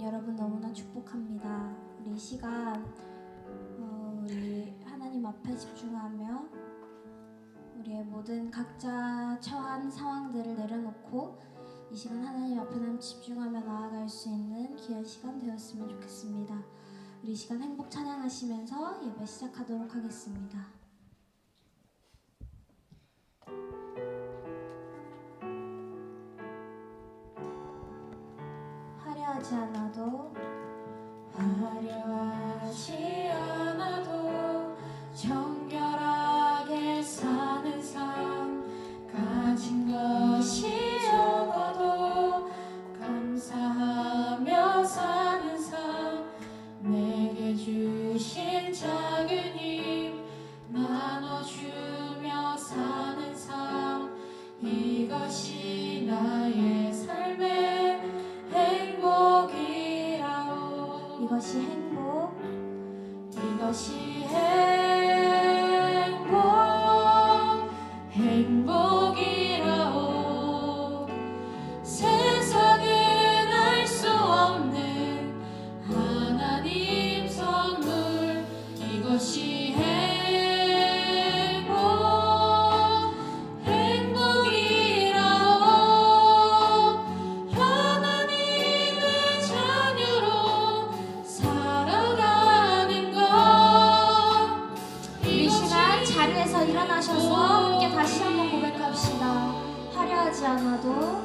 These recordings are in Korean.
여러분 너무나 축복합니다. 우리 이 시간 우리 하나님 앞에 집중하며 우리의 모든 각자 처한 상황들을 내려놓고 이 시간 하나님 앞에 집중하며 나아갈 수 있는 귀한 시간 되었으면 좋겠습니다. 우리 이 시간 행복 찬양하시면서 예배 시작하도록 하겠습니다. 화려하지 않아도 정결하게 사는 삶, 가진 것이 적어도 감사하며 사는 삶, 내게 주신 작은 힘 나눠주며 사는 삶, 이것이 나의 삶의 행복이라오. 이것이 행복이라오. 세상은 알 수 없는 하나님 선물, 이것이 행복이라오. 하나님의 자녀로 살아가는 것. 이 시간 자리에서 일어나셔서 함께 다시 한번 고백합시다. 화려하지 않아도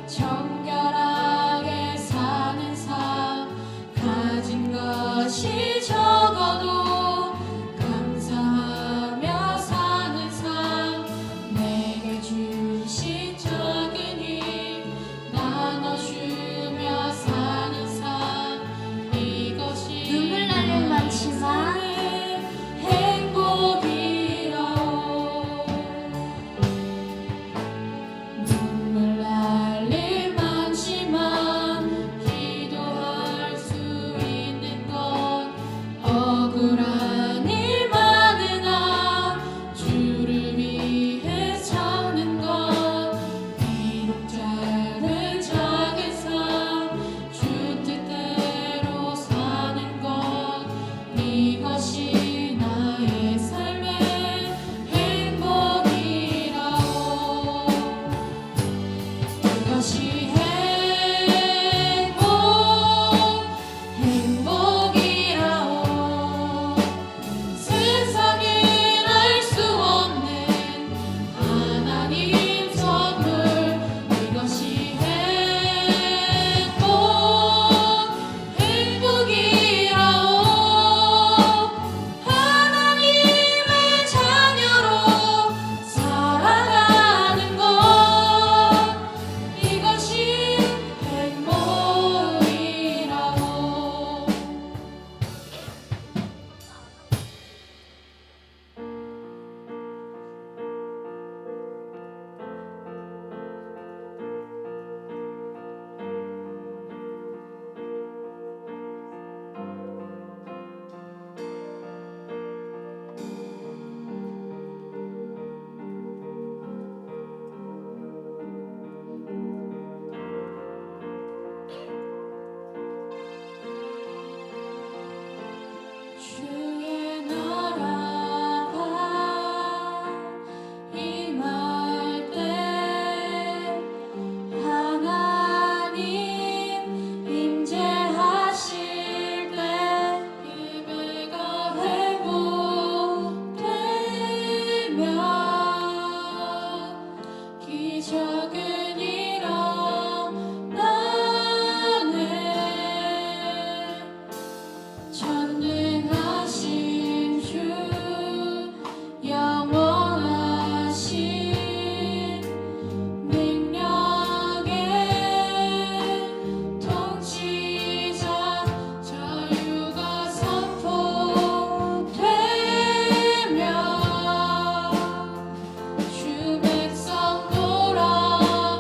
정결하게 사는 삶, 가진 것이 적어도 감사하며 사는 삶, 내게 주신 작은 힘 나눠주며 사는 삶, 이것이 눈물 날 일 많지만 행복이라오. 눈물 날 일 많지만 기도할 수 있는 건, 억울한 일 많으나 주를 위해 참는 건, 비록 짧은 작은 삶 주 뜻대로 사는 건, 이것이 나의 삶의 행복이라오. 이것이 행복이라오. 세상은 알 수 없는 하나님 선물, 이것이 행복이라오. 하나님의 자녀로 살아가는 것, 이것이 행복이라오. 주의 나라가 임할 때, 하나님 임재하실 때, 예배가 회복되면 기적은 일어나네. 전능하신 주, 영원하신 능력의 통치자, 자유가 선포되며 주 백성 돌아오네.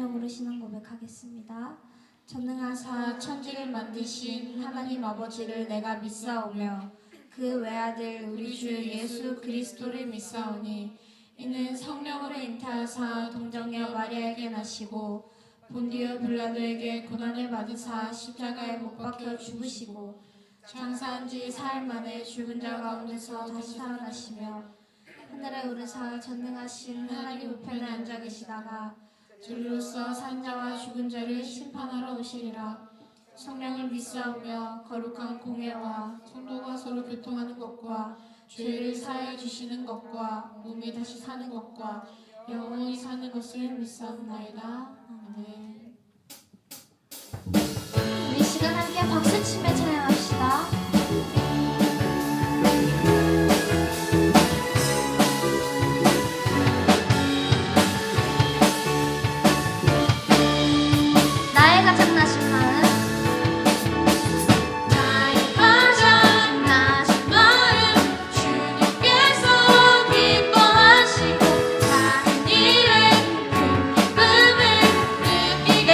성령으로 신앙 고백하겠습니다. 전능하사 천지를 만드신 하나님 아버지를 내가 믿사오며 그 외아들 우리 주 예수 그리스도를 믿사오니 이는 성령으로 잉태하사 동정녀 마리아에게 나시고 본디오 빌라도에게 고난을 받으사 십자가에 못 박혀 죽으시고 장사한 지 사흘 만에 죽은 자 가운데서 다시 살아나시며 하늘에 오르사 전능하신 하나님 우편에 앉아 계시다가 줄로서 산 자와 죽은 자를 심판하러 오시리라. 성령을 믿사오며 거룩한 공예와 성도가 서로 교통하는 것과 죄를 사하여 주시는 것과 몸이 다시 사는 것과 영원히 사는 것을 믿사옵나이다. 아멘. 우리 시간 함께 박수치며 찬양합시다. 나의 가장 나신 마음 주님께서 기뻐하시고 하는 일에 큰 기쁨을 느끼게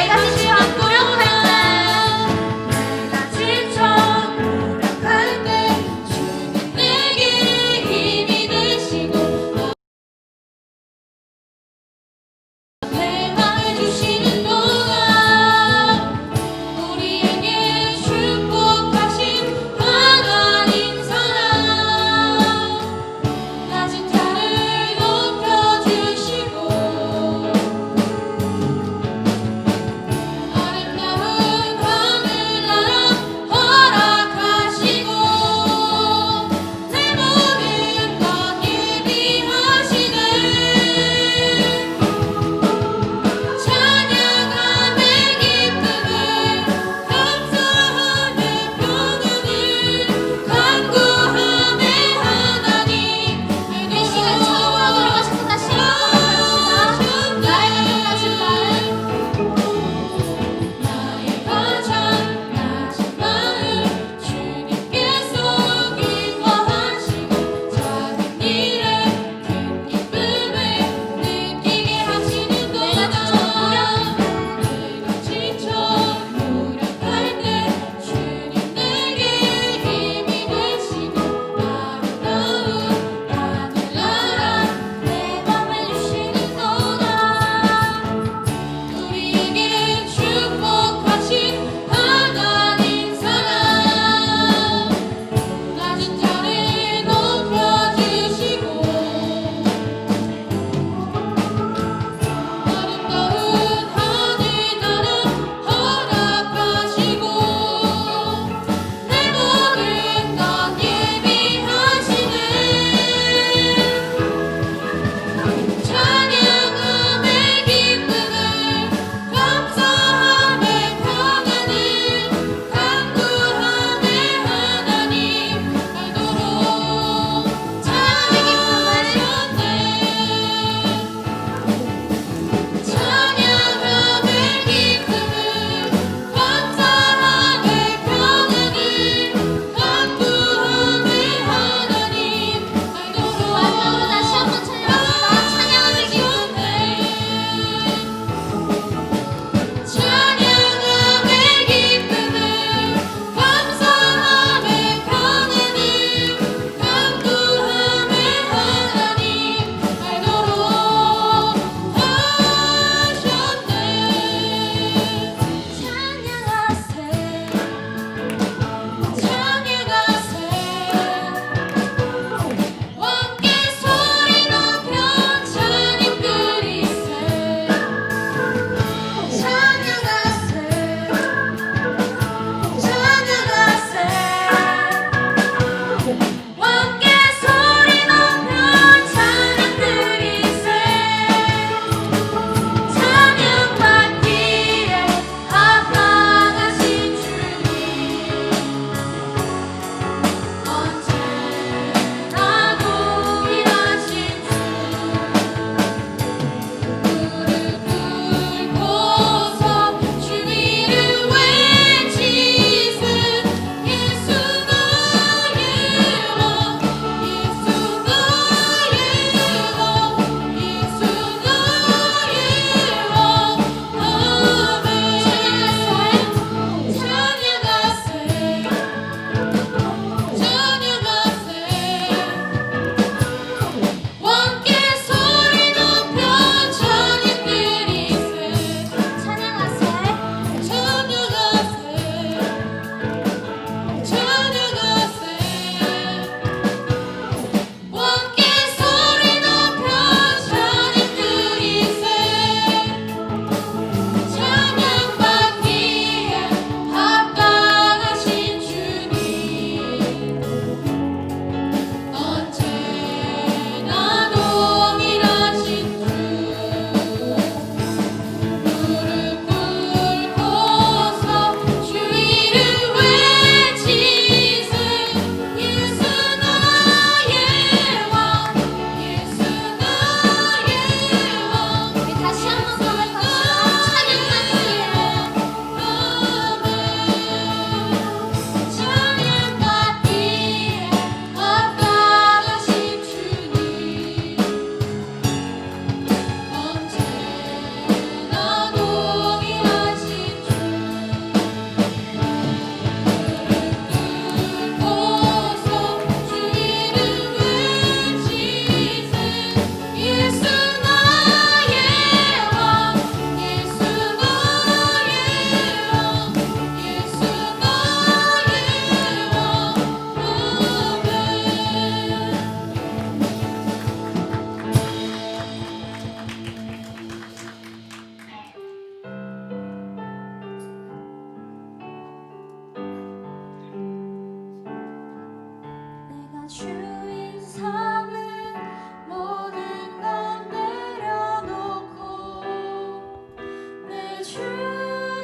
주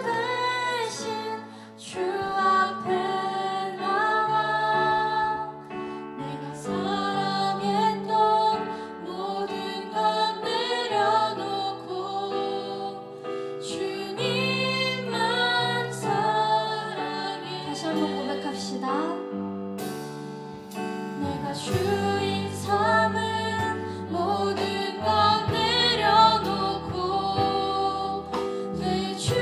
대신 주 앞에 나와 내가 사랑했던 모든 것 내려놓고 주님만 사랑해. 다시 한번 고백합시다. 내가 주인 삼은 모든 것 내려놓고 내 주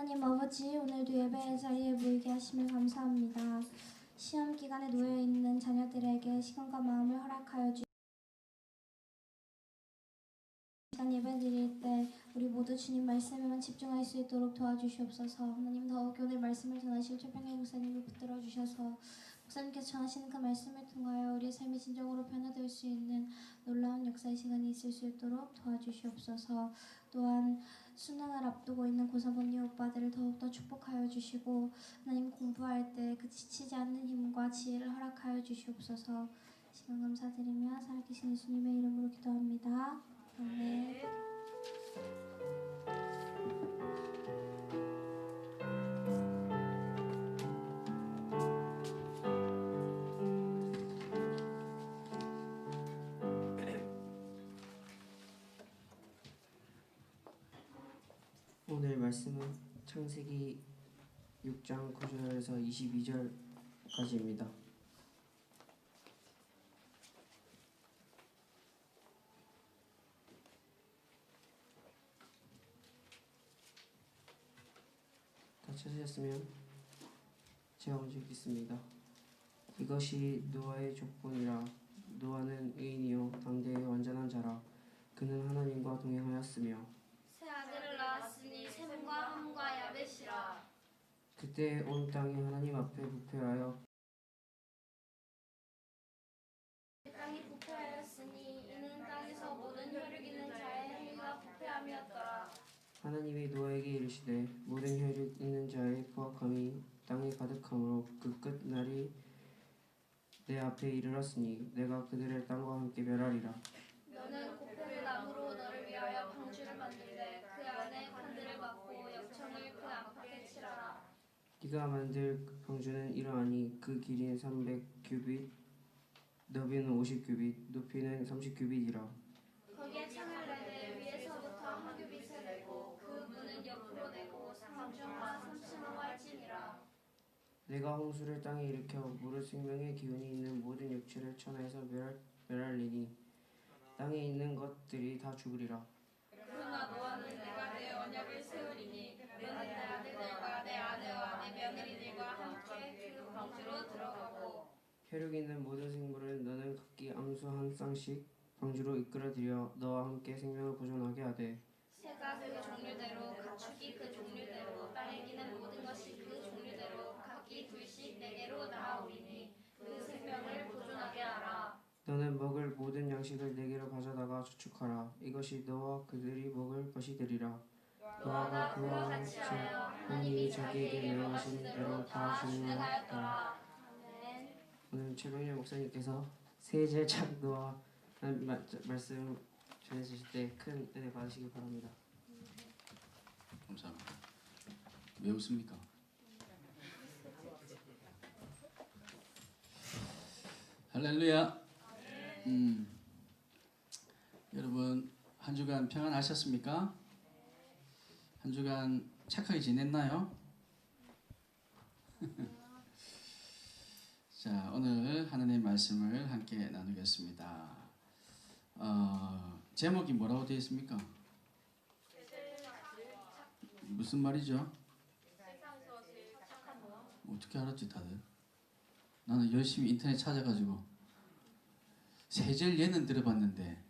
하나님 아버지, 오늘도 예배의 자리에 모이게 하심을 감사합니다. 시험 기간에 놓여 있는 자녀들에게 시간과 마음을 허락하여 주시고 시간 예배 드릴 때 우리 모두 주님 말씀에만 집중할 수 있도록 도와주시옵소서. 하나님 더욱 오늘 말씀을 전하실 최병희 목사님을 붙들어 주셔서 목사님께서 전하시는 그 말씀을 통하여 우리의 삶이 진정으로 변화될 수 있는 놀라운 역사의 시간이 있을 수 있도록 도와주시옵소서. 또한 수능을 앞두고 있는 고3 오빠들을 더욱더 축복하여 주시고 하나님 공부할 때 그 지치지 않는 힘과 지혜를 허락하여 주시옵소서. 시간 감사드리며 살아계신 예수님의 이름으로 기도합니다. 아멘. 오늘 말씀은 창세기 6장 9절에서 22절까지입니다. 다 찾으셨으면 제가 먼저 읽겠습니다. 이것이 노아의 족본이라. 노아는 의인이요 당대의 완전한 자라. 그는 하나님과 동행하였으며 새 아들을 낳았으니 셈과 함과 야벳이라. 그때 온 땅이 하나님 앞에 부패하여 땅이 부패하였으니 이는 땅에서 모든 혈육 있는 자의 행위가 부패함이었더라. 하나님이 노아에게 이르시되 모든 혈육 있는 자의 포악함이 땅에 가득함으로 그 끝날이 내 앞에 이르렀으니 내가 그들을 땅과 함께 멸하리라. 너는 고표를 나무로 너를 위하여 방주를 만들되 그 안에 관들을 막고 역청을 그 안팎에 칠하라. 네가 만들 방주는 이러하니 그 길이는 300규빗, 너비는 50규빗, 높이는 30규빗이라. 거기에 창을 내되 위에서부터 한 규빗을 내고 그 문은 옆으로 내고 상중과 30모 할지니라. 내가 홍수를 땅에 일으켜 무릇 생명의 기운이 있는 모든 육체를 천하에서 멸할리니 땅에 있는 것들이 다 죽으리라. 그러나 노아는 내가 내 언약을 세우리니 너는 내 아들들과 내 아내와 내 며느리들과 함께 그 방주로 들어가고 혈육 있는 모든 생물은 너는 각기 암수 한 쌍씩 방주로 이끌어들여 너와 함께 생명을 보존하게 하되 새가 그 종류대로 가축이 그 종류대로 땅에 기는 모든 것이 그 종류대로 각기 둘씩 내게로 나아오리니 그 생명을 보존하게 하라. 너는 먹을 모든 양식을 내게로 가져다가 저축하라. 이것이 너와 그들이 먹을 것이 되리라. 노아가 그와 같이 하여 하나님이 자기에게 명하신 대로 다 준행하였더라. 아멘. 오늘 최병일 목사님께서 세제착 노아 말씀 전해주실 때 큰 은혜 받으시기 바랍니다. 감사합니다. 왜 웃습니까? 할렐루야. 여러분 한 주간 평안하셨습니까? 한 주간 착하게 지냈나요? 자, 오늘 하나님의 말씀을 함께 나누겠습니다. 제목이 뭐라고 되어 있습니까? 무슨 말이죠? 어떻게 알았지 다들? 나는 열심히 인터넷 찾아가지고 세절 예는 들어봤는데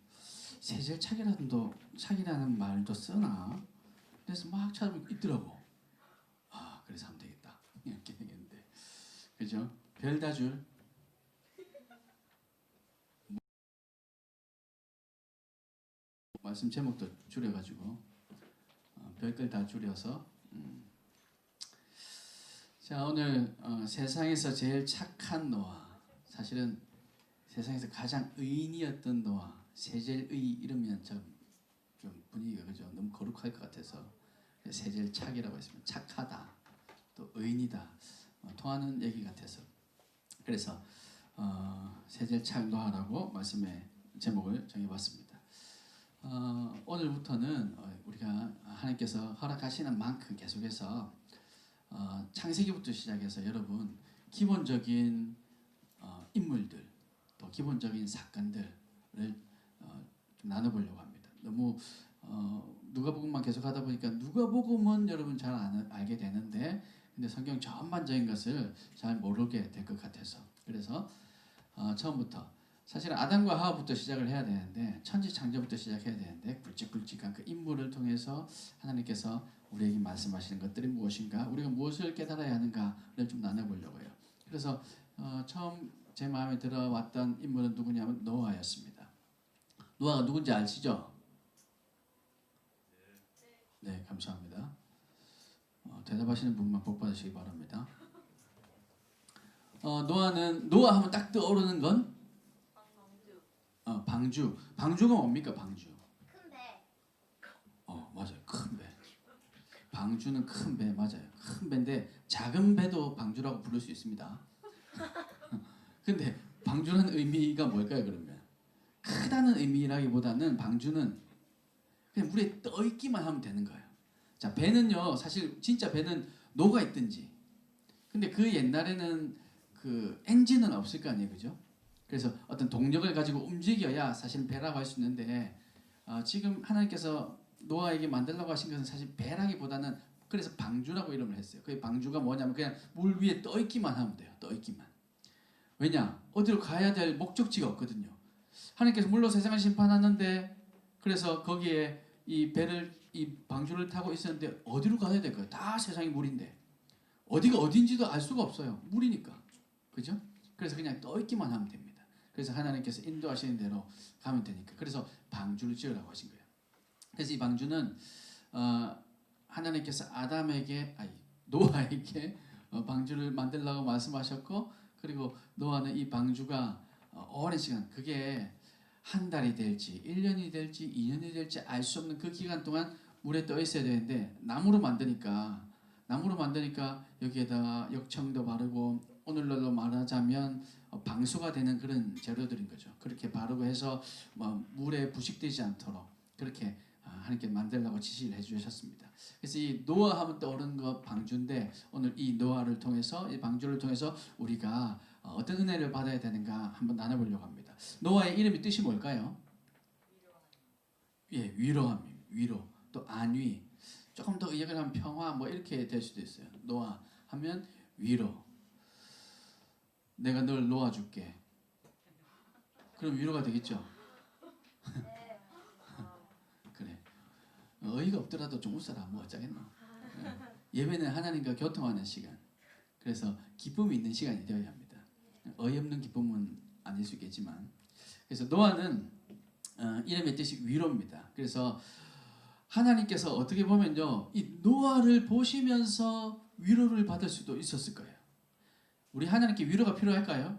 세절 착이라는 말도 쓰나? 그래서 막 찾아보니까 있더라고. 그래서 하면 되겠다 이렇게 되겠는데, 그죠? 별다줄 말씀 제목도 줄여가지고 별걸 다 줄여서 자, 오늘 세상에서 제일 착한 노아, 사실은 세상에서 가장 의인이었던 노아, 세젤의 이러면 좀 분위기가 그죠? 너무 거룩할 것 같아서 세젤착이라고 했습니다. 착하다, 또 의인이다, 통하는 얘기 같아서 그래서 세젤착 노아라고 말씀의 제목을 정해봤습니다. 오늘부터는 우리가 하나님께서 허락하시는 만큼 계속해서 창세기부터 시작해서 여러분 기본적인 인물들 또 기본적인 사건들을 좀 나눠보려고 합니다. 너무 누가복음만 계속 하다 보니까 누가복음은 여러분 잘 알게 되는데 근데 성경 전반적인 것을 잘 모르게 될 것 같아서 그래서 처음부터 사실은 아담과 하와부터 시작을 해야 되는데 천지 창조부터 시작해야 되는데 굵직굵직한 그 인물을 통해서 하나님께서 우리에게 말씀하시는 것들이 무엇인가 우리가 무엇을 깨달아야 하는가를 좀 나눠보려고요. 그래서 처음 제 마음에 들어왔던 인물은 누구냐면 노아였습니다. 노아가 누군지 아시죠? 네, 감사합니다. 대답하시는 분만 복 받으시기 바랍니다. 노아 하면 딱 떠오르는 건 방주. 방주가 뭡니까 방주? 큰 배. 맞아요. 큰 배. 방주는 큰 배 맞아요. 큰 배인데 작은 배도 방주라고 부를 수 있습니다. 근데 방주는 의미가 뭘까요 그러면? 크다는 의미라기보다는 방주는 그냥 물에 떠 있기만 하면 되는 거예요. 자 배는요 사실 진짜 배는 녹아 있든지 근데 그 옛날에는 그 엔진은 없을 거 아니에요, 그죠? 그래서 어떤 동력을 가지고 움직여야 사실 배라고 할 수 있는데 지금 하나님께서 노아에게 만들라고 하신 것은 사실 배라기보다는 그래서 방주라고 이름을 했어요. 그 방주가 뭐냐면 그냥 물 위에 떠 있기만 하면 돼요. 떠 있기만. 왜냐? 어디로 가야 될 목적지가 없거든요. 하나님께서 물로 세상을 심판하는데 그래서 거기에 이 방주를 타고 있었는데 어디로 가야 될까요? 다 세상이 물인데 어디가 어딘지도 알 수가 없어요. 물이니까. 그죠? 그래서 그냥 떠 있기만 하면 됩니다. 그래서 하나님께서 인도하시는 대로 가면 되니까. 그래서 방주를 지으라고 하신 거예요. 그래서 이 방주는 하나님께서 노아에게 방주를 만들라고 말씀하셨고 그리고 노아는 이 방주가 오랜 시간 그게 한 달이 될지 1년이 될지 2년이 될지 알 수 없는 그 기간 동안 물에 떠 있어야 되는데 나무로 만드니까 여기에다가 역청도 바르고 오늘날로 말하자면 방수가 되는 그런 재료들인 거죠. 그렇게 바르고 해서 물에 부식되지 않도록 그렇게 하나님께 만들라고 지시를 해주셨습니다. 그래서 이 노아 하면 떠오르는 거 방주인데 오늘 이 노아를 통해서 이 방주를 통해서 우리가 어떤 은혜를 받아야 되는가 한번 나눠보려고 합니다. 노아의 이름이 뜻이 뭘까요? 예, 위로함, 위로. 또 안위. 조금 더 의역을 하면 평화 뭐 이렇게 될 수도 있어요. 노아 하면 위로. 내가 널 놓아줄게. 그럼 위로가 되겠죠? 그래. 어이가 없더라도 좀 웃어라. 뭐 어쩌겠노. 예배는 하나님과 교통하는 시간. 그래서 기쁨이 있는 시간이 되어야 합니다. 어이없는 기쁨은 아닐 수 있겠지만. 그래서 노아는 이름의 뜻이 위로입니다. 그래서 하나님께서 어떻게 보면요. 이 노아를 보시면서 위로를 받을 수도 있었을 거예요. 우리 하나님께 위로가 필요할까요?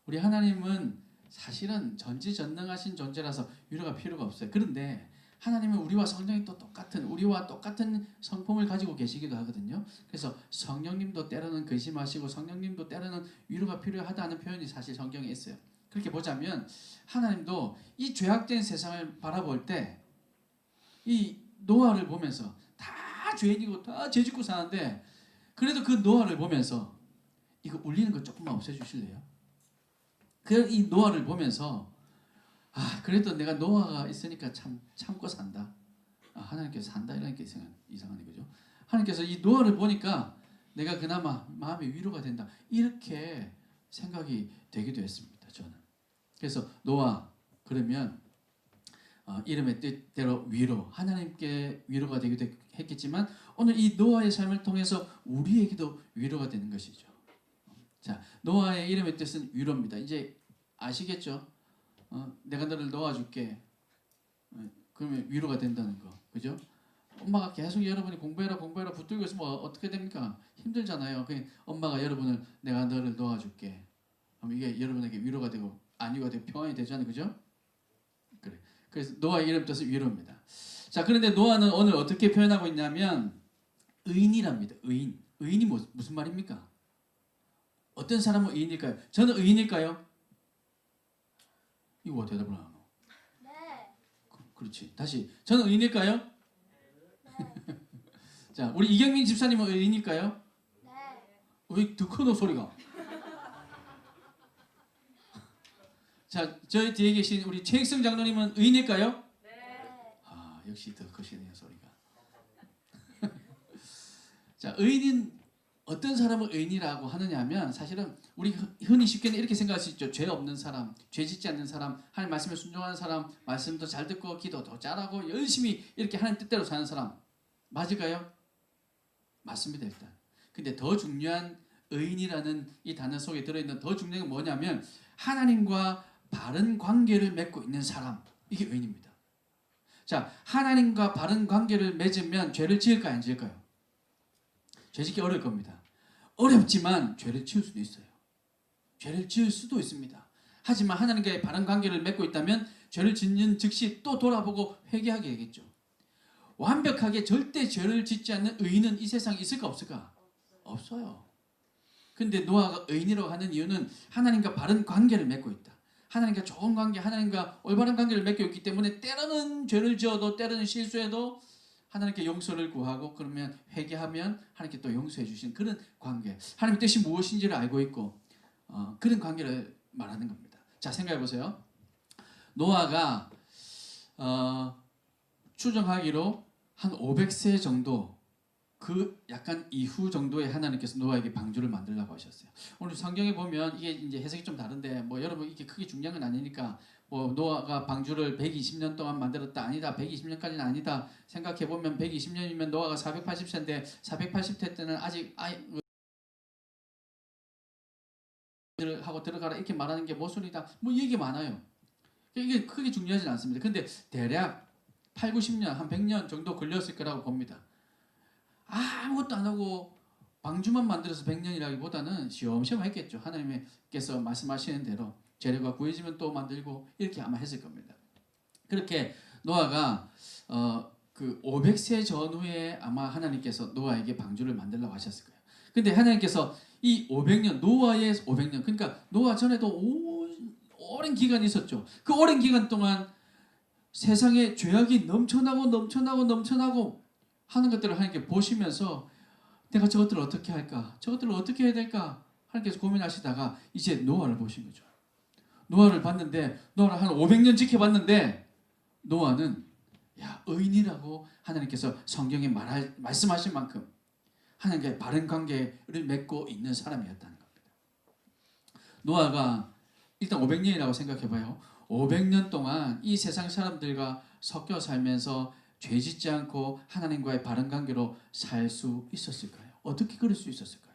우리 하나님은 사실은 전지전능하신 존재라서 위로가 필요가 없어요. 그런데 하나님은 우리와 성령이 또 우리와 똑같은 성품을 가지고 계시기도 하거든요. 그래서 성령님도 때로는 근심하시고 성령님도 때로는 위로가 필요하다는 표현이 사실 성경에 있어요. 그렇게 보자면 하나님도 이 죄악된 세상을 바라볼 때 이 노아를 보면서 다 죄인이고 다 죄짓고 사는데 그래도 그 노아를 보면서 이거 울리는 거 조금만 없애주실래요? 이 노아를 보면서 그래도 내가 노아가 있으니까 참고 산다. 하나님께서 산다 이러니까 이상하네 그죠? 하나님께서 이 노아를 보니까 내가 그나마 마음의 위로가 된다. 이렇게 생각이 되기도 했습니다. 저는. 그래서 노아 그러면 이름의 뜻대로 위로 하나님께 위로가 되기도 했겠지만 오늘 이 노아의 삶을 통해서 우리에게도 위로가 되는 것이죠. 자, 노아의 이름의 뜻은 위로입니다. 이제 아시겠죠? 내가 너를 놓아줄게. 그러면 위로가 된다는 거, 그죠? 엄마가 계속 여러분이 공부해라 붙들고 있으면 어떻게 됩니까? 힘들잖아요. 엄마가 여러분을 내가 너를 놓아줄게. 그럼 이게 여러분에게 위로가 되고 안위가 되고 평안이 되잖아요, 그죠? 그래. 그래서 노아의 이름 뜻은 위로입니다. 자, 그런데 노아는 오늘 어떻게 표현하고 있냐면 의인이랍니다. 의인. 의인이 무슨 말입니까? 어떤 사람은 의인일까요? 저는 의인일까요? 이거 대답을 안 하노? 네. 그렇지. 다시. 저는 의인일까요? 네. 자, 우리 이경민 집사님은 의인일까요? 네. 왜 더 크노 소리가? 자, 저희 뒤에 계신 우리 최익성 장로님은 의인일까요? 네. 역시 더 크시네요 소리가. 자, 의인인 어떤 사람을 의인이라고 하느냐면 사실은 우리 흔히 쉽게는 이렇게 생각할 수 있죠. 죄 없는 사람, 죄 짓지 않는 사람, 하나님 말씀에 순종하는 사람, 말씀도 잘 듣고 기도도 잘하고 열심히 이렇게 하나님 뜻대로 사는 사람 맞을까요? 맞습니다 일단. 근데 더 중요한 의인이라는 이 단어 속에 들어있는 더 중요한 건 뭐냐면 하나님과 바른 관계를 맺고 있는 사람, 이게 의인입니다. 자, 하나님과 바른 관계를 맺으면 죄를 지을까요 안 지을까요? 죄 짓기 어려울 겁니다. 어렵지만 죄를 지을 수도 있어요. 죄를 지을 수도 있습니다. 하지만 하나님과의 바른 관계를 맺고 있다면 죄를 짓는 즉시 또 돌아보고 회개하게 되겠죠. 완벽하게 절대 죄를 짓지 않는 의인은 이 세상에 있을까 없을까? 없어요. 근데 노아가 의인이라고 하는 이유는 하나님과 바른 관계를 맺고 있다. 하나님과 좋은 관계, 하나님과 올바른 관계를 맺고 있기 때문에 때로는 죄를 지어도 때로는 실수해도 하나님께 용서를 구하고 그러면 회개하면 하나님께 또 용서해 주신 그런 관계. 하나님의 뜻이 무엇인지를 알고 있고 그런 관계를 말하는 겁니다. 자, 생각해 보세요. 노아가 추정하기로 한 500세 정도 그 약간 이후 정도에 하나님께서 노아에게 방주를 만들라고 하셨어요. 오늘 성경에 보면 이게 이제 해석이 좀 다른데 뭐 여러분 이게 크게 중요한 건 아니니까 뭐 노아가 방주를 120년 동안 만들었다 아니다 120년까지는 아니다 생각해 보면 120년이면 노아가 480세인데 480세 때는 아직 하고 들어가라 이렇게 말하는 게 모순이다 뭐 얘기 많아요. 이게 크게 중요하진 않습니다. 근데 대략 8, 90년 한 100년 정도 걸렸을 거라고 봅니다. 아무것도 안 하고 방주만 만들어서 100년이라기보다는 시험시험 했겠죠. 하나님께서 말씀하시는 대로 재료가 구해지면 또 만들고 이렇게 아마 했을 겁니다. 그렇게 노아가 그 500세 전후에 아마 하나님께서 노아에게 방주를 만들라고 하셨을 거예요. 근데 하나님께서 이 500년 노아의 500년 그러니까 노아 전에도 오랜 기간이 있었죠. 그 오랜 기간 동안 세상에 죄악이 넘쳐나고 하는 것들을 하나님께 보시면서 내가 저것들을 어떻게 할까? 저것들을 어떻게 해야 될까? 하나님께서 고민하시다가 이제 노아를 보신 거죠. 노아를 봤는데 노아를 한 500년 지켜봤는데 노아는 의인이라고 하나님께서 성경에 말씀하신 만큼 하나님과의 바른 관계를 맺고 있는 사람이었다는 겁니다. 노아가 일단 500년이라고 생각해봐요. 500년 동안 이 세상 사람들과 섞여 살면서 죄 짓지 않고 하나님과의 바른 관계로 살 수 있었을까요? 어떻게 그럴 수 있었을까요?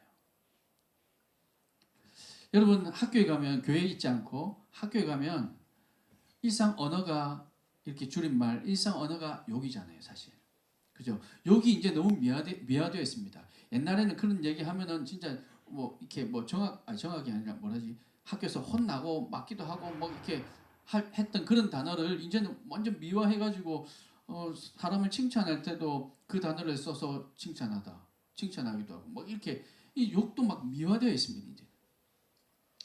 여러분 학교에 가면 교회에 있지 않고 학교에 가면 일상 언어가 이렇게 줄임말 일상 언어가 욕이잖아요 사실. 그죠? 욕이 이제 너무 미화되어 있습니다. 옛날에는 그런 얘기 하면은 진짜 뭐 이렇게 뭐 정확이 아니라 뭐라지 학교에서 혼나고 맞기도 하고 뭐 이렇게 했던 그런 단어를 이제는 완전 미화해가지고 사람을 칭찬할 때도 그 단어를 써서 칭찬하기도 하고 뭐 이렇게 이 욕도 막 미화되어 있습니다 이제.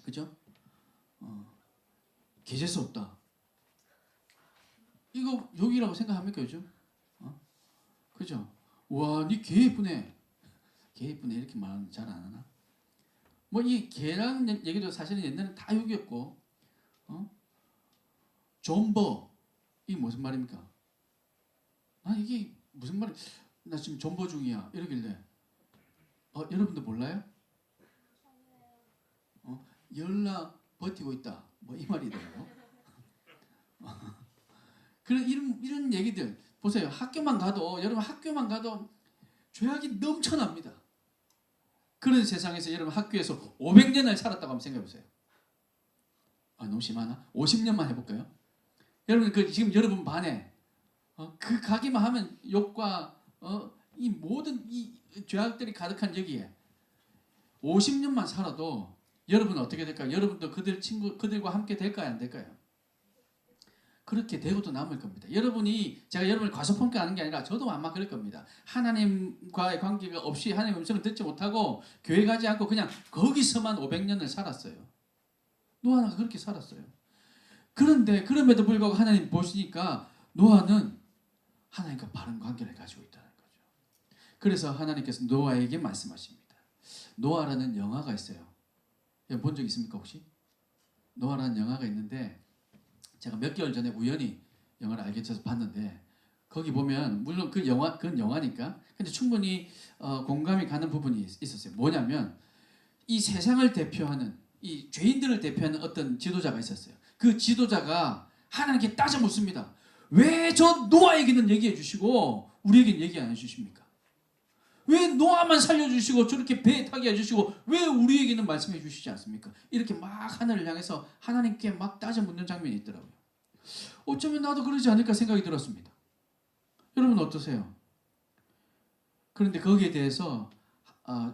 그죠? 개재수 없다. 이거 욕이라고 생각합니까 요즘? 그죠? 와, 니 개 예쁘네. 개 예쁘네 이렇게 말하면 잘 안 하나? 뭐 이 개라는 얘기도 사실은 옛날에는 다 욕이었고, 존버 이게 무슨 말입니까? 이게 무슨 말이? 나 지금 존버 중이야 이러길래, 여러분도 몰라요? 연락 버티고 있다. 뭐 이 말이더라고. 그런 이런 얘기들 보세요. 여러분 학교만 가도 죄악이 넘쳐납니다. 그런 세상에서 여러분 학교에서 500년을 살았다고 한번 생각해 보세요. 너무 심하나? 50년만 해볼까요? 여러분 지금 여러분 반에 그 가기만 하면 욕과 이 모든 이 죄악들이 가득한 여기에 50년만 살아도 여러분은 어떻게 될까요? 여러분도 그들과 함께 될까요? 안 될까요? 그렇게 되고도 남을 겁니다. 제가 여러분을 과소평가하는 게 아니라 저도 아마 그럴 겁니다. 하나님과의 관계가 없이 하나님의 음성을 듣지 못하고 교회 가지 않고 그냥 거기서만 500년을 살았어요. 노아는 그렇게 살았어요. 그런데 그럼에도 불구하고 하나님 보시니까 노아는 하나님과 바른 관계를 가지고 있다는 거죠. 그래서 하나님께서 노아에게 말씀하십니다. 노아라는 영화가 있어요. 본 적 있습니까 혹시? 노아라는 영화가 있는데 제가 몇 개월 전에 우연히 영화를 알게 돼서 봤는데 거기 보면 물론 그건 영화니까 근데 충분히 공감이 가는 부분이 있었어요. 뭐냐면 이 세상을 대표하는 이 죄인들을 대표하는 어떤 지도자가 있었어요. 그 지도자가 하나님께 따져 묻습니다. 왜 저 노아에게는 얘기해 주시고 우리에게는 얘기 안 해주십니까? 왜 노아만 살려주시고 저렇게 배 타게 해주시고 왜 우리에게는 말씀해 주시지 않습니까? 이렇게 막 하늘을 향해서 하나님께 막 따져 묻는 장면이 있더라고요. 어쩌면 나도 그러지 않을까 생각이 들었습니다. 여러분 어떠세요? 그런데 거기에 대해서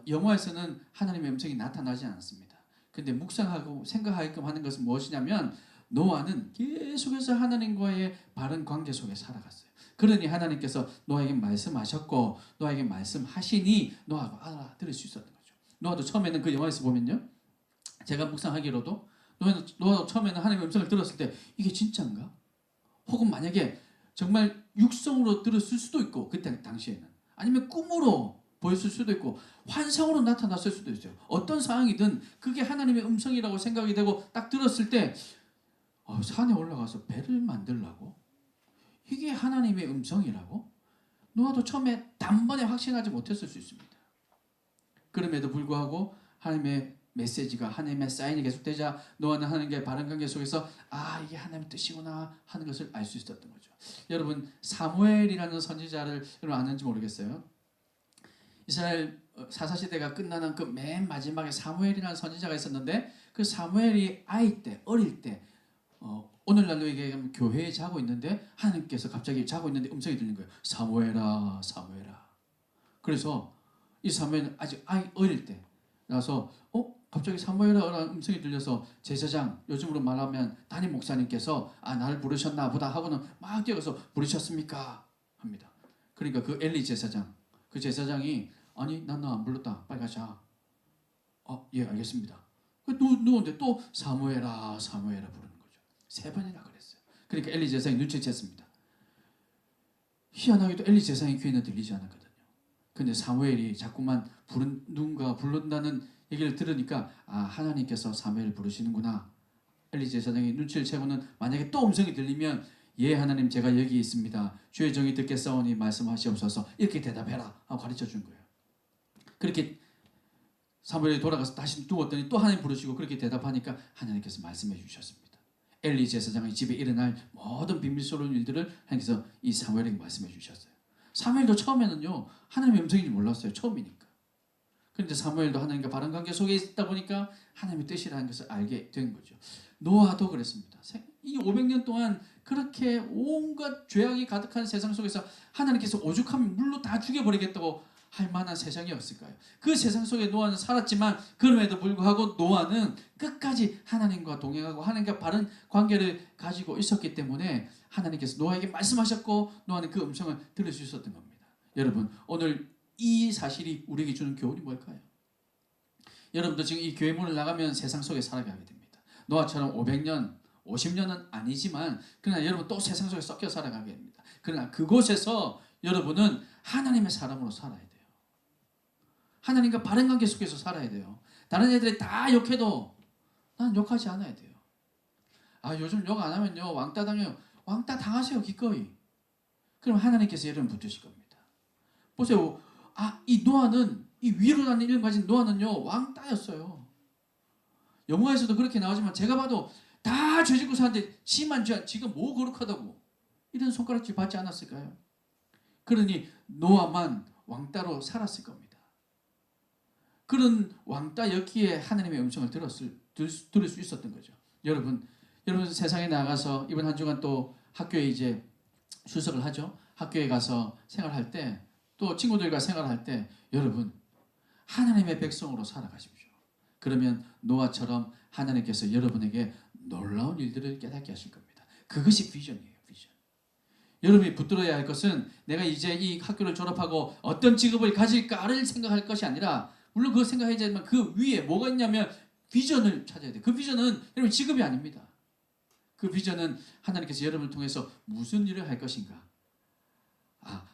영화에서는 하나님의 음성이 나타나지 않았습니다. 근데 묵상하고 생각하게끔 하는 것은 무엇이냐면 노아는 계속해서 하나님과의 바른 관계 속에 살아갔어요. 그러니 하나님께서 노아에게 말씀하셨고 노아에게 말씀하시니 노아가 알아들을 수 있었던 거죠. 노아도 처음에는 그 영화에서 보면요. 제가 묵상하기로도 노아도 처음에는 하나님의 음성을 들었을 때 이게 진짜인가? 혹은 만약에 정말 육성으로 들었을 수도 있고 그때 당시에는 아니면 꿈으로 보였을 수도 있고 환상으로 나타났을 수도 있어요. 어떤 상황이든 그게 하나님의 음성이라고 생각이 되고 딱 들었을 때 산에 올라가서 배를 만들라고? 이게 하나님의 음성이라고? 노아도 처음에 단번에 확신하지 못했을 수 있습니다. 그럼에도 불구하고 하나님의 메시지가 하나님의 사인이 계속되자 노아는 하나님과의 바른 관계 속에서 이게 하나님의 뜻이구나 하는 것을 알 수 있었던 거죠. 여러분 사무엘이라는 선지자를 여러분 아는지 모르겠어요. 이스라엘 사사시대가 끝나는 그 맨 마지막에 사무엘이라는 선지자가 있었는데 그 사무엘이 아이 때 어릴 때 오늘날로 얘기하면 교회에 자고 있는데 하나님께서 갑자기 자고 있는데 음성이 들리는 거예요. 사무엘아 사무엘아. 그래서 이 사무엘은 아직 아이 어릴 때 나서 갑자기 사무엘이라는 음성이 들려서 제사장 요즘으로 말하면 담임 목사님께서 나를 부르셨나 보다 하고는 막 뛰어가서 부르셨습니까? 합니다. 그러니까 그 엘리 제사장 그 제사장이 아니 난 너 안 불렀다 빨리 가자. 예 알겠습니다. 누군데 또 사무엘아 사무엘아 부르는 거죠. 3번이나 그랬어요. 그러니까 엘리 제사장이 눈치챘습니다. 희한하게도 엘리 제사장의 귀에는 들리지 않았거든요. 근데 사무엘이 자꾸만 누군가 부른다는 얘기를 들으니까 하나님께서 사무엘을 부르시는구나. 엘리 제사장이 눈치를 채고는 만약에 또 음성이 들리면 예 하나님 제가 여기 있습니다. 주의 종이 듣겠사오니 말씀하시옵소서 이렇게 대답해라 하고 가르쳐 준 거예요. 그렇게 사무엘이 돌아가서 다시 누웠더니 또 하나님 부르시고 그렇게 대답하니까 하나님께서 말씀해 주셨습니다. 엘리 제사장의 집에 일어날 모든 비밀스러운 일들을 하나님께서 이 사무엘에게 말씀해 주셨어요. 사무엘도 처음에는요 하나님의 음성인지 몰랐어요. 처음이니까. 그런데 사무엘도 하나님과 바른 관계 속에 있다 보니까 하나님의 뜻이라는 것을 알게 된 거죠. 노아도 그랬습니다. 이 500년 동안 그렇게 온갖 죄악이 가득한 세상 속에서 하나님께서 오죽하면 물로 다 죽여버리겠다고 할 만한 세상이 없을까요? 그 세상 속에 노아는 살았지만 그럼에도 불구하고 노아는 끝까지 하나님과 동행하고 하나님과 바른 관계를 가지고 있었기 때문에 하나님께서 노아에게 말씀하셨고 노아는 그 음성을 들을 수 있었던 겁니다. 여러분 오늘 이 사실이 우리에게 주는 교훈이 뭘까요? 여러분도 지금 이 교회 문을 나가면 세상 속에 살아가게 됩니다. 노아처럼 500년, 50년은 아니지만 그러나 여러분 또 세상 속에 섞여 살아가게 됩니다. 그러나 그곳에서 여러분은 하나님의 사람으로 살아야 돼요. 하나님과 바른 관계 속에서 살아야 돼요. 다른 애들이 다 욕해도 난 욕하지 않아야 돼요. 요즘 욕 안 하면요 왕따 당해요. 왕따 당하세요 기꺼이. 그럼 하나님께서 여러분 붙으실 겁니다. 보세요. 이 노아는 이 위로 나는 이름 가진 노아는요 왕따였어요. 영화에서도 그렇게 나오지만 제가 봐도 다 죄짓고 사는데 지만 죄 지금 뭐 거룩하다고 이런 손가락질 받지 않았을까요? 그러니 노아만 왕따로 살았을 겁니다. 그런 왕따였기에 하나님의 음성을 들을 수 있었던 거죠. 여러분 세상에 나가서 이번 한 주간 또 학교에 이제 출석을 하죠. 학교에 가서 생활할 때 또 친구들과 생활할 때 여러분 하나님의 백성으로 살아가십시오. 그러면 노아처럼 하나님께서 여러분에게 놀라운 일들을 깨닫게 하실 겁니다. 그것이 비전이에요. 비전. 여러분이 붙들어야 할 것은 내가 이제 이 학교를 졸업하고 어떤 직업을 가질까를 생각할 것이 아니라 물론 그거 생각해야 되지만 그 위에 뭐가 있냐면 비전을 찾아야 돼요. 그 비전은 여러분 직업이 아닙니다. 그 비전은 하나님께서 여러분을 통해서 무슨 일을 할 것인가.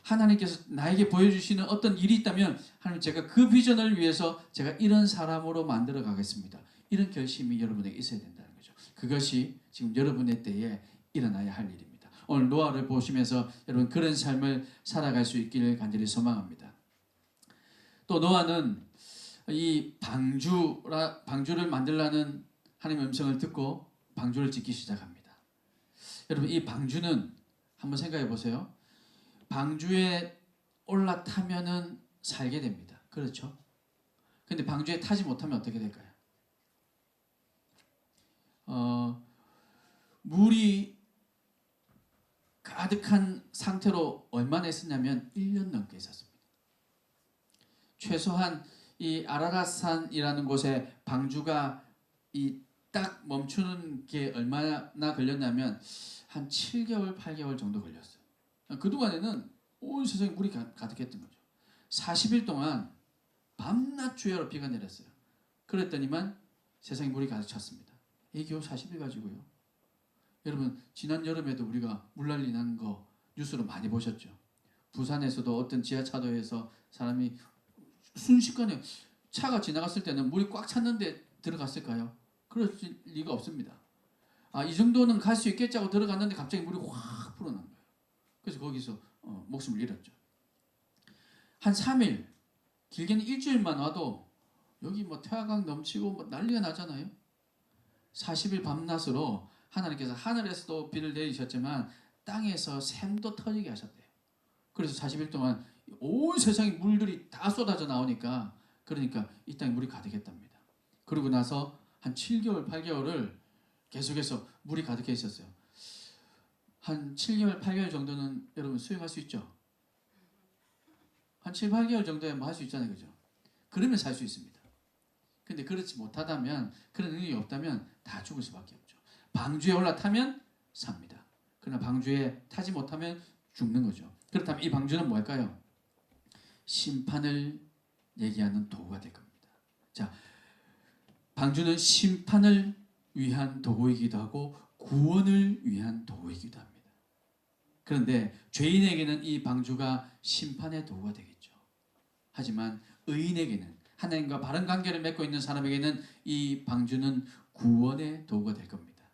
하나님께서 나에게 보여주시는 어떤 일이 있다면 하나님 제가 그 비전을 위해서 제가 이런 사람으로 만들어 가겠습니다. 이런 결심이 여러분에게 있어야 된다는 거죠. 그것이 지금 여러분의 때에 일어나야 할 일입니다. 오늘 노아를 보시면서 여러분 그런 삶을 살아갈 수 있기를 간절히 소망합니다. 또 노아는 이 방주를 만들라는 하나님의 음성을 듣고 방주를 짓기 시작합니다. 여러분 이 방주는 한번 생각해 보세요. 방주에 올라타면은 살게 됩니다. 그렇죠? 근데 방주에 타지 못하면 어떻게 될까요? 물이 가득한 상태로 얼마나 있었냐면 1년 넘게 있었습니다. 최소한 이 아라랏산이라는 곳에 방주가 이 딱 멈추는 게 얼마나 걸렸냐면 한 7개월, 8개월 정도 걸렸어요. 그동안에는 온 세상에 물이 가득했던 거죠. 40일 동안 밤낮 주야로 비가 내렸어요. 그랬더니만 세상에 물이 가득 찼습니다. 이게 겨우 40일 가지고요. 여러분 지난 여름에도 우리가 물난리 난 거 뉴스로 많이 보셨죠. 부산에서도 어떤 지하차도에서 사람이 순식간에 차가 지나갔을 때는 물이 꽉 찼는데 들어갔을까요? 그럴 리가 없습니다. 이 정도는 갈 수 있겠지 하고 들어갔는데 갑자기 물이 확 불어난 거예요. 그래서 거기서 목숨을 잃었죠. 한 3일, 길게는 일주일만 와도 여기 뭐 태화강 넘치고 뭐 난리가 나잖아요. 40일 밤낮으로 하나님께서 하늘에서도 비를 내리셨지만 땅에서 샘도 터지게 하셨대요. 그래서 40일 동안 온 세상에 물들이 다 쏟아져 나오니까 그러니까 이 땅에 물이 가득했답니다. 그러고 나서 한 7개월, 8개월을 계속해서 물이 가득해 있었어요. 한 7개월, 8개월 정도는 여러분 수용할 수 있죠? 한 7, 8개월 정도에 뭐 할 수 있잖아요. 그죠? 그러면 살 수 있습니다. 근데 그렇지 못하다면, 그런 능력이 없다면 다 죽을 수밖에 없죠. 방주에 올라타면 삽니다. 그러나 방주에 타지 못하면 죽는 거죠. 그렇다면 이 방주는 뭘까요? 심판을 얘기하는 도구가 될 겁니다. 자, 방주는 심판을 위한 도구이기도 하고 구원을 위한 도구이기도 합니다. 그런데 죄인에게는 이 방주가 심판의 도구가 되겠죠. 하지만 의인에게는, 하나님과 바른 관계를 맺고 있는 사람에게는 이 방주는 구원의 도구가 될 겁니다.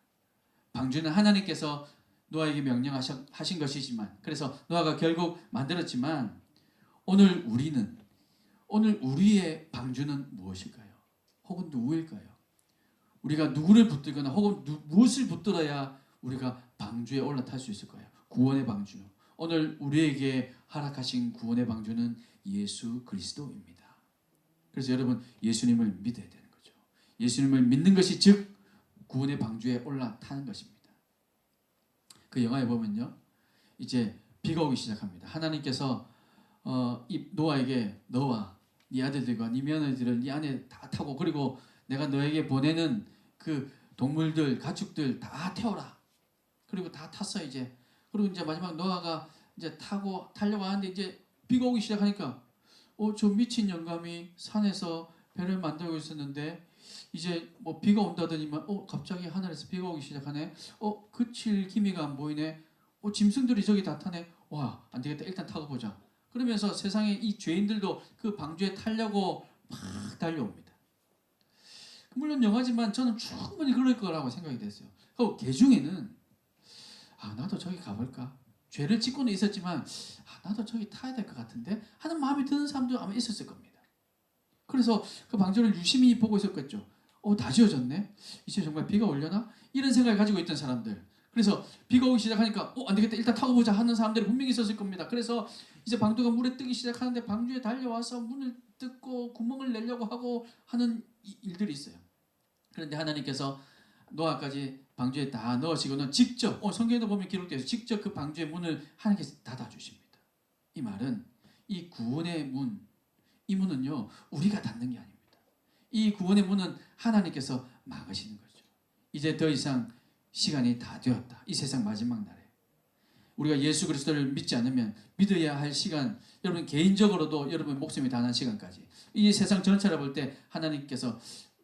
방주는 하나님께서 노아에게 명령하신 것이지만, 그래서 노아가 결국 만들었지만, 오늘 우리의 방주는 무엇일까요? 혹은 누구일까요? 우리가 누구를 붙들거나 혹은 무엇을 붙들어야 우리가 방주에 올라탈 수 있을까요? 구원의 방주. 오늘 우리에게 허락하신 구원의 방주는 예수 그리스도입니다. 그래서 여러분 예수님을 믿어야 되는 거죠. 예수님을 믿는 것이 즉 구원의 방주에 올라타는 것입니다. 그 영화에 보면요, 이제 비가 오기 시작합니다. 하나님께서 이 노아에게 너와 네 아들들과 네 며느리들을 네 안에 다 타고, 그리고 내가 너에게 보내는 그 동물들, 가축들 다 태워라. 그리고 다 탔어 이제. 그리고 이제 마지막 노아가 이제 타려고 하는데 이제 비가 오기 시작하니까 저 미친 영감이 산에서 배를 만들고 있었는데 이제 뭐 비가 온다더니만 갑자기 하늘에서 비가 오기 시작하네. 그칠 기미가 안 보이네. 짐승들이 저기 다 타네. 와, 안 되겠다. 일단 타고 보자. 그러면서 세상에 이 죄인들도 그 방주에 타려고 막 달려옵니다. 물론 영화지만 저는 충분히 그럴 거라고 생각이 됐어요. 그 중에는 나도 저기 가볼까? 죄를 짓고는 있었지만 나도 저기 타야 될 것 같은데 하는 마음이 드는 사람도 아마 있었을 겁니다. 그래서 그 방주를 유심히 보고 있었겠죠. 다 지어졌네? 이제 정말 비가 오려나? 이런 생각을 가지고 있던 사람들. 그래서 비가 오기 시작하니까 안 되겠다. 일단 타고 보자 하는 사람들이 분명히 있었을 겁니다. 그래서 이제 방주가 물에 뜨기 시작하는데 방주에 달려와서 문을 뜯고 구멍을 내려고 하고 하는 일들이 있어요. 그런데 하나님께서 노아까지 방주에 다 넣으시고는 직접 성경에도 보면 기록되어 있어요. 직접 그 방주의 문을 하나님께서 닫아주십니다. 이 말은 이 구원의 문, 이 문은요 우리가 닫는 게 아닙니다. 이 구원의 문은 하나님께서 막으시는 거죠. 이제 더 이상 시간이 다 되었다. 이 세상 마지막 날에 우리가 예수 그리스도를 믿지 않으면 믿어야 할 시간, 여러분 개인적으로도 여러분 목숨이 다한 시간까지 이 세상 전체를 볼 때 하나님께서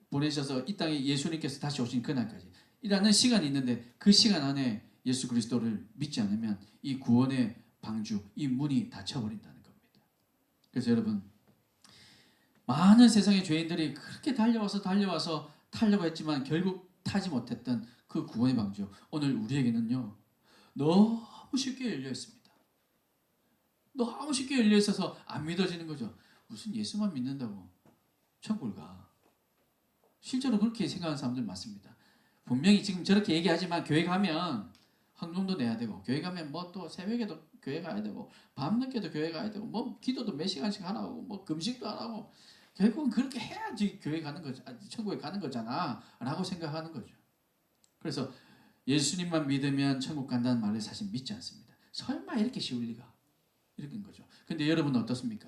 보내셔서 이 땅에 예수님께서 다시 오신 그날까지 이라는 시간이 있는데 그 시간 안에 예수 그리스도를 믿지 않으면 이 구원의 방주, 이 문이 닫혀버린다는 겁니다. 그래서 여러분 많은 세상의 죄인들이 그렇게 달려와서 타려고 했지만 결국 타지 못했던 그 구원의 방주, 오늘 우리에게는요 너무 쉽게 열려 있습니다. 너무 쉽게 열려 있어서 안 믿어지는 거죠. 무슨 예수만 믿는다고 천국을 가. 실제로 그렇게 생각하는 사람들 많습니다. 분명히 지금 저렇게 얘기하지만 교회 가면 헌금도 내야 되고, 교회 가면 뭐 또 새벽에도 교회 가야 되고, 밤늦게도 교회 가야 되고, 뭐 기도도 몇 시간씩 하라고, 뭐 금식도 하라고, 결국은 그렇게 해야지 교회 가는 거죠, 천국에 가는 거잖아 라고 생각하는 거죠. 그래서 예수님만 믿으면 천국 간다는 말을 사실 믿지 않습니다. 설마 이렇게 쉬울 리가, 이렇게 거죠. 근데 여러분 어떻습니까?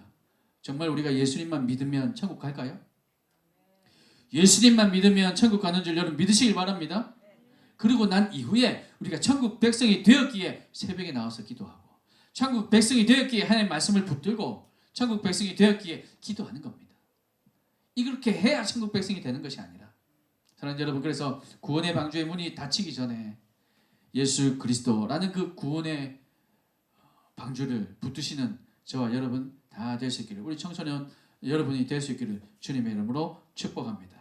정말 우리가 예수님만 믿으면 천국 갈까요? 예수님만 믿으면 천국 가는 줄 여러분 믿으시길 바랍니다. 그리고 난 이후에 우리가 천국 백성이 되었기에 새벽에 나와서 기도하고, 천국 백성이 되었기에 하나님의 말씀을 붙들고, 천국 백성이 되었기에 기도하는 겁니다. 이렇게 해야 천국 백성이 되는 것이 아니라, 사랑하는 여러분, 그래서 구원의 방주의 문이 닫히기 전에 예수 그리스도라는 그 구원의 방주를 붙드시는 저와 여러분 다 될 수 있기를, 우리 청소년 여러분이 될 수 있기를 주님의 이름으로 축복합니다.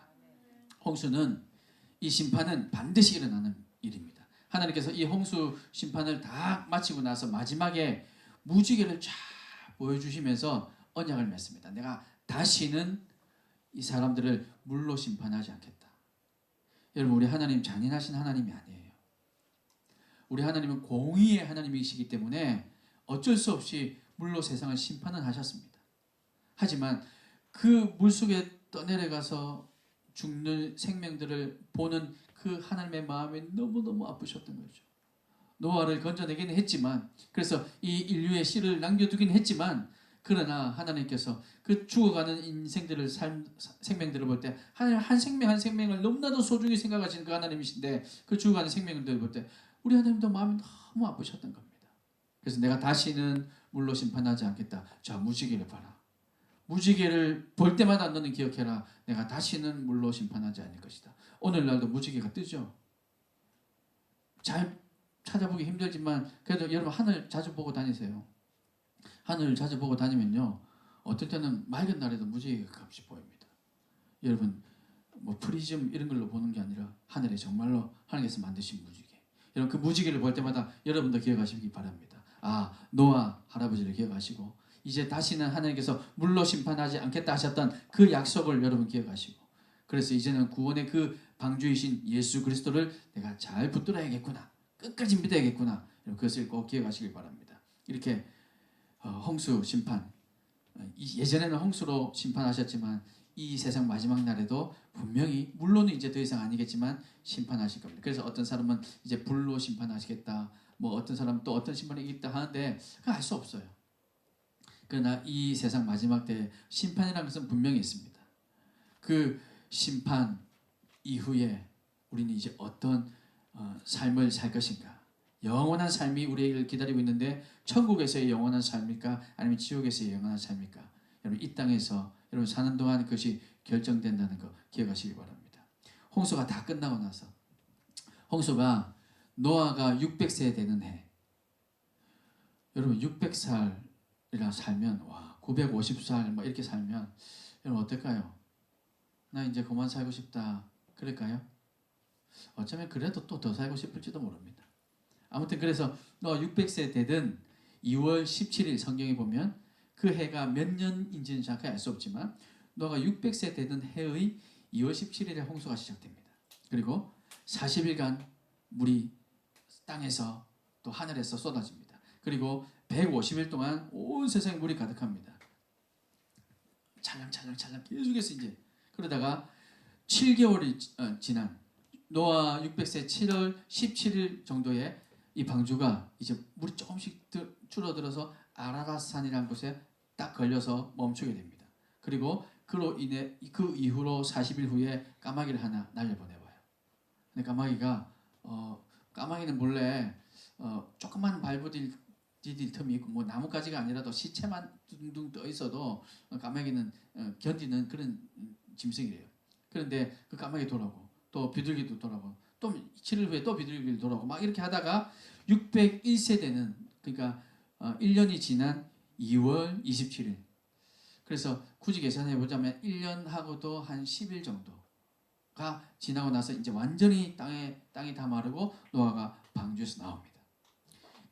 홍수는, 이 심판은 반드시 일어나는 일입니다. 하나님께서 이 홍수 심판을 다 마치고 나서 마지막에 무지개를 쫙 보여주시면서 언약을 맺습니다. 내가 다시는 이 사람들을 물로 심판하지 않겠다. 여러분, 우리 하나님 잔인하신 하나님이 아니에요. 우리 하나님은 공의의 하나님이시기 때문에 어쩔 수 없이 물로 세상을 심판은 하셨습니다. 하지만 그 물속에 떠내려가서 죽는 생명들을 보는 그 하나님의 마음이 너무너무 아프셨던 거죠. 노아를 건져내기는 했지만, 그래서 이 인류의 씨를 남겨두긴 했지만, 그러나 하나님께서 그 죽어가는 인생들을, 생명들을 볼 때, 하나님 한 생명 한 생명을 너무나도 소중히 생각하시는 그 하나님이신데, 그 죽어가는 생명들을 볼 때 우리 하나님도 마음이 너무 아프셨던 겁니다. 그래서 내가 다시는 물로 심판하지 않겠다. 자, 무지개를 봐라. 무지개를 볼 때마다 너는 기억해라. 내가 다시는 물로 심판하지 않을 것이다. 오늘날도 무지개가 뜨죠. 잘 찾아보기 힘들지만 그래도 여러분 하늘 자주 보고 다니세요. 하늘 자주 보고 다니면요, 어떨 때는 맑은 날에도 무지개가 가끔씩 보입니다. 여러분, 뭐 프리즘 이런 걸로 보는 게 아니라 하늘에 정말로 하나님께서 만드신 무지개. 여러분, 그 무지개를 볼 때마다 여러분도 기억하시기 바랍니다. 아, 노아 할아버지를 기억하시고, 이제 다시는 하나님께서 물로 심판하지 않겠다 하셨던 그 약속을 여러분 기억하시고, 그래서 이제는 구원의 그 방주이신 예수 그리스도를 내가 잘 붙들어야겠구나, 끝까지 믿어야겠구나, 그것을 꼭 기억하시길 바랍니다. 이렇게 홍수 심판, 예전에는 홍수로 심판하셨지만 이 세상 마지막 날에도 분명히, 물로는 이제 더 이상 아니겠지만 심판하실 겁니다. 그래서 어떤 사람은 이제 불로 심판하시겠다, 뭐 어떤 사람은 또 어떤 심판이 있다 하는데 그건 알 수 없어요. 그러나 이 세상 마지막 때 심판이라는 것은 분명히 있습니다. 그 심판 이후에 우리는 이제 어떤 삶을 살 것인가? 영원한 삶이 우리를 기다리고 있는데, 천국에서의 영원한 삶일까? 아니면 지옥에서의 영원한 삶일까? 여러분, 이 땅에서 여러분 사는 동안 그것이 결정된다는 거 기억하시기 바랍니다. 홍수가 다 끝나고 나서, 홍수가 노아가 600세 되는 해, 여러분 600살이라 살면, 와, 950살 뭐 이렇게 살면 여러분 어떨까요? 나 이제 그만 살고 싶다 그럴까요? 어쩌면 그래도 또 더 살고 싶을지도 모릅니다. 아무튼 그래서 노아 600세 되던 2월 17일 성경에 보면, 그 해가 몇 년인지는 정확히 알 수 없지만 노아가 600세 되던 해의 2월 17일에 홍수가 시작됩니다. 그리고 40일간 물이 땅에서 또 하늘에서 쏟아집니다. 그리고 150일 동안 온 세상에 물이 가득합니다. 찰랑찰랑 계속해서 이제, 그러다가 7개월이 지난 노아 600세 7월 17일 정도에 이 방주가 이제 물이 조금씩 줄어들어서 아라랏산이라는 곳에 딱 걸려서 멈추게 됩니다. 그리고 그로 인해 그 이후로 40일 후에 까마귀를 하나 날려보내봐요. 근데 까마귀는 몰래 조그만 발부딜 틈이 있고, 뭐 나뭇가지가 아니라도 시체만 둥둥 떠 있어도 까마귀는 견디는 그런 짐승이래요. 그런데 그 까마귀 돌아오고, 또 비둘기도 돌아오고, 또 7일 후에 또 비둘기도 돌아오고, 막 이렇게 하다가 601세 되는, 그러니까 1년이 지난 2월 27일, 그래서 굳이 계산해 보자면 1년하고도 한 10일 정도가 지나고 나서 이제 완전히 땅이 다 마르고 노아가 방주에서 나옵니다.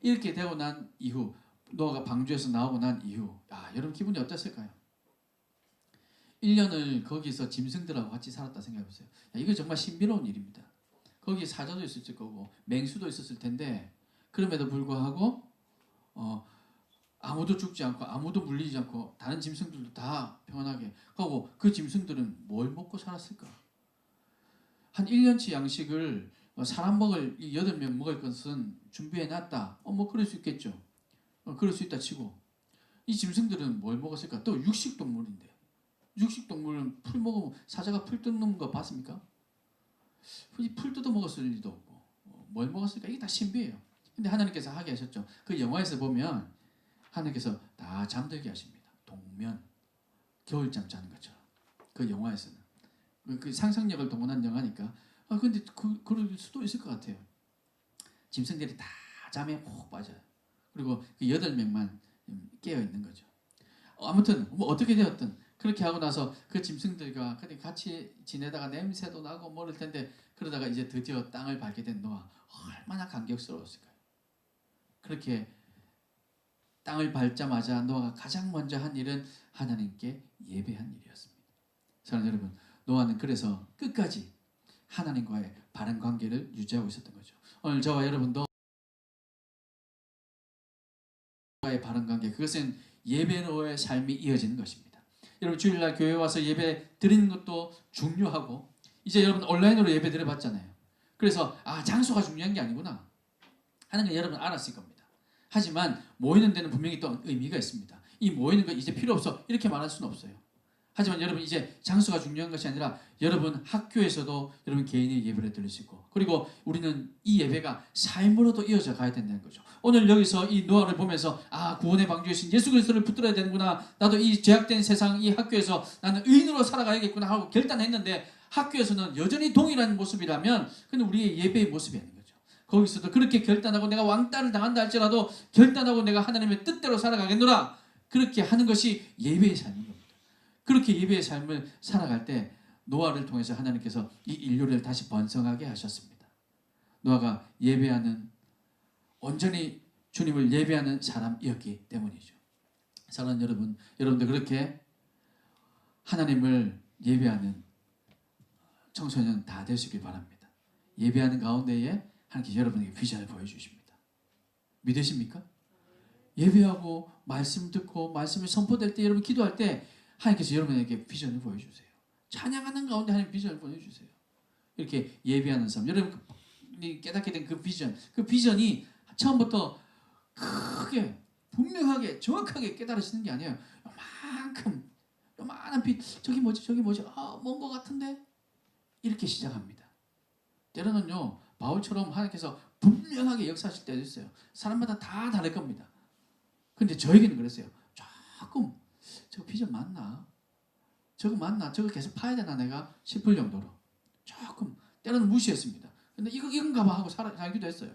이렇게 되고 난 이후 노아가 방주에서 나오고 난 이후 여러분 기분이 어땠을까요? 1년을 거기서 짐승들하고 같이 살았다 생각해 보세요. 이거 정말 신비로운 일입니다. 거기 사자도 있었을 거고 맹수도 있었을 텐데 그럼에도 불구하고 아무도 죽지 않고 아무도 물리지 않고 다른 짐승들도 다 평안하게 하고 그 짐승들은 뭘 먹고 살았을까? 한 1년치 양식을 사람 먹을 8명 먹을 것은 준비해 놨다. 뭐 그럴 수 있겠죠. 그럴 수 있다 치고 이 짐승들은 뭘 먹었을까? 또 육식동물인데 육식동물은 풀 먹으면 사자가 풀 뜯는 거 봤습니까? 풀 뜯어 먹었을 리도 없고 뭘 먹었을까? 이게 다 신비해요. 근데 하나님께서 하게 하셨죠. 그 영화에서 보면 하나님께서 다 잠들게 하십니다. 동면 겨울잠 자는 것처럼 그 영화에서는 그 상상력을 동원한 영화니까 근데 그럴 수도 있을 것 같아요. 짐승들이 다 잠에 푹 빠져요. 그리고 그 8명만 깨어 있는 거죠. 아무튼 뭐 어떻게 되었든 그렇게 하고 나서 그 짐승들과 같이 지내다가 냄새도 나고 모를 텐데 그러다가 이제 드디어 땅을 밟게 된 노아 얼마나 감격스러웠을까요? 그렇게 땅을 밟자마자 노아가 가장 먼저 한 일은 하나님께 예배한 일이었습니다. 사랑하는 여러분, 노아는 그래서 끝까지 하나님과의 바른 관계를 유지하고 있었던 거죠. 오늘 저와 여러분도 과의 바른 관계, 그것은 예배로의 삶이 이어지는 것입니다. 여러분 주일날 교회 와서 예배 드리는 것도 중요하고 이제 여러분 온라인으로 예배 드려봤잖아요. 그래서 장소가 중요한 게 아니구나 하는 걸 여러분 알았을 겁니다. 하지만 모이는 데는 분명히 또 의미가 있습니다. 이 모이는 거 이제 필요 없어 이렇게 말할 수는 없어요. 하지만 여러분 이제 장소가 중요한 것이 아니라 여러분 학교에서도 여러분 개인의 예배를 드릴 수 있고 그리고 우리는 이 예배가 삶으로도 이어져 가야 된다는 거죠. 오늘 여기서 이 노아를 보면서 구원의 방주이신 예수 그리스도를 붙들어야 되는구나. 나도 이 죄악된 세상 이 학교에서 나는 의인으로 살아가야겠구나 하고 결단했는데 학교에서는 여전히 동일한 모습이라면 그건 우리의 예배의 모습이 아닌 거죠. 거기서도 그렇게 결단하고 내가 왕따를 당한다 할지라도 결단하고 내가 하나님의 뜻대로 살아가겠노라 그렇게 하는 것이 예배의 삶인 겁니다. 그렇게 예배의 삶을 살아갈 때 노아를 통해서 하나님께서 이 인류를 다시 번성하게 하셨습니다. 노아가 예배하는 온전히 주님을 예배하는 사람이었기 때문이죠. 사랑하는 여러분, 여러분도 그렇게 하나님을 예배하는 청소년 다 되시길 바랍니다. 예배하는 가운데에 하나님께서 여러분에게 비전을 보여주십니다. 믿으십니까? 예배하고 말씀 듣고 말씀이 선포될 때 여러분 기도할 때 하나님께서 여러분에게 비전을 보여주세요. 찬양하는 가운데 하나님 비전을 보여주세요. 이렇게 예배하는 삶. 여러분이 깨닫게 된 그 비전이 처음부터 크게 분명하게 정확하게 깨달으시는 게 아니에요. 요만큼 요만한 빛 저기 뭐지 먼 것 같은데 이렇게 시작합니다. 때로는요 바울처럼 하나님께서 분명하게 역사하실 때도 있어요. 사람마다 다 다를 겁니다. 근데 저에게는 그랬어요. 조금 저거 비전 맞나? 저거 맞나? 저거 계속 파야 되나 내가 싶을 정도로 조금 때로는 무시했습니다. 근데 이건가 봐 하고 살기도 했어요.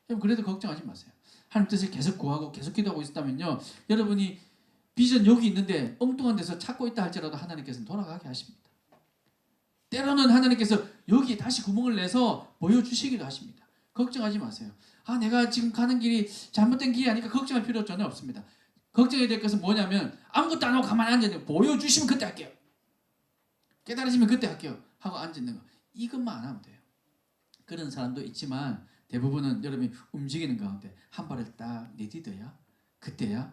여러분 그래도 걱정하지 마세요. 하나님 뜻을 계속 구하고 계속 기도하고 있다면요. 여러분이 비전 여기 있는데 엉뚱한 데서 찾고 있다 할지라도 하나님께서는 돌아가게 하십니다. 때로는 하나님께서 여기 다시 구멍을 내서 보여주시기도 하십니다. 걱정하지 마세요. 내가 지금 가는 길이 잘못된 길이 아니까 걱정할 필요 전혀 없습니다. 걱정해야 될 것은 뭐냐면 아무것도 안 하고 가만히 앉아있는 거 보여주시면 그때 할게요. 깨달으시면 그때 할게요 하고 앉아있는 거 이것만 안 하면 돼요. 그런 사람도 있지만 대부분은 여러분이 움직이는 가운데 한 발을 딱 내딛어야 그때야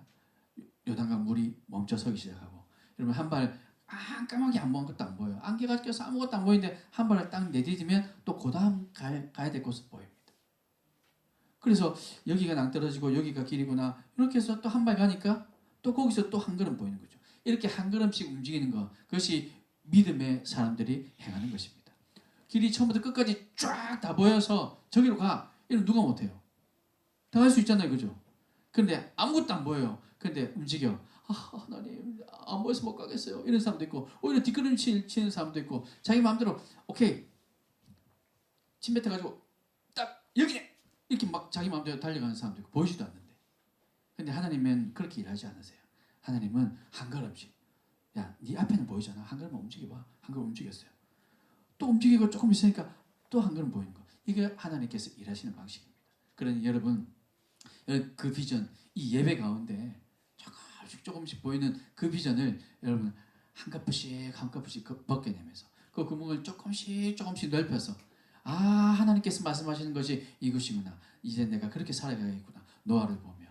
요단강 물이 멈춰서기 시작하고 여러분 한 발 깜깜하게 안 보는 것도 안 보여요. 안개가 껴서 아무것도 안 보이는데 한 발을 딱 내딛으면 또 그 다음 가야 될 곳은 보입니다. 그래서 여기가 낭떠러지고 여기가 길이구나 이렇게 해서 또 한 발 가니까 또 거기서 또 한 걸음 보이는 거죠. 이렇게 한 걸음씩 움직이는 것 그것이 믿음의 사람들이 행하는 것입니다. 길이 처음부터 끝까지 쫙 다 보여서 저기로 가 이러면 누가 못해요. 다 할 수 있잖아요. 그죠? 그런데 아무것도 안 보여요. 그런데 움직여. 하나님 안 보여서 못 가겠어요. 이런 사람도 있고 오히려 뒷걸음 치는 사람도 있고 자기 마음대로 오케이 침 뱉어가지고 딱 여기네 이렇게 막 자기 마음대로 달려가는 사람도 있고 보이지도 않는데 근데 하나님은 그렇게 일하지 않으세요. 하나님은 한 걸음씩 네 앞에는 보이잖아. 한 걸음만 움직여봐. 한 걸음 움직였어요. 또 움직이고 조금 있으니까 또 한 걸음 보이는 거. 이게 하나님께서 일하시는 방식입니다. 그러니 여러분 그 비전, 이 예배 가운데 조금씩 보이는 그 비전을 여러분 한 컵씩 한 컵씩 벗겨내면서 그 구멍을 조금씩 넓혀서 하나님께서 말씀하시는 것이 이것이구나. 이제 내가 그렇게 살아가야겠구나. 노아를 보며,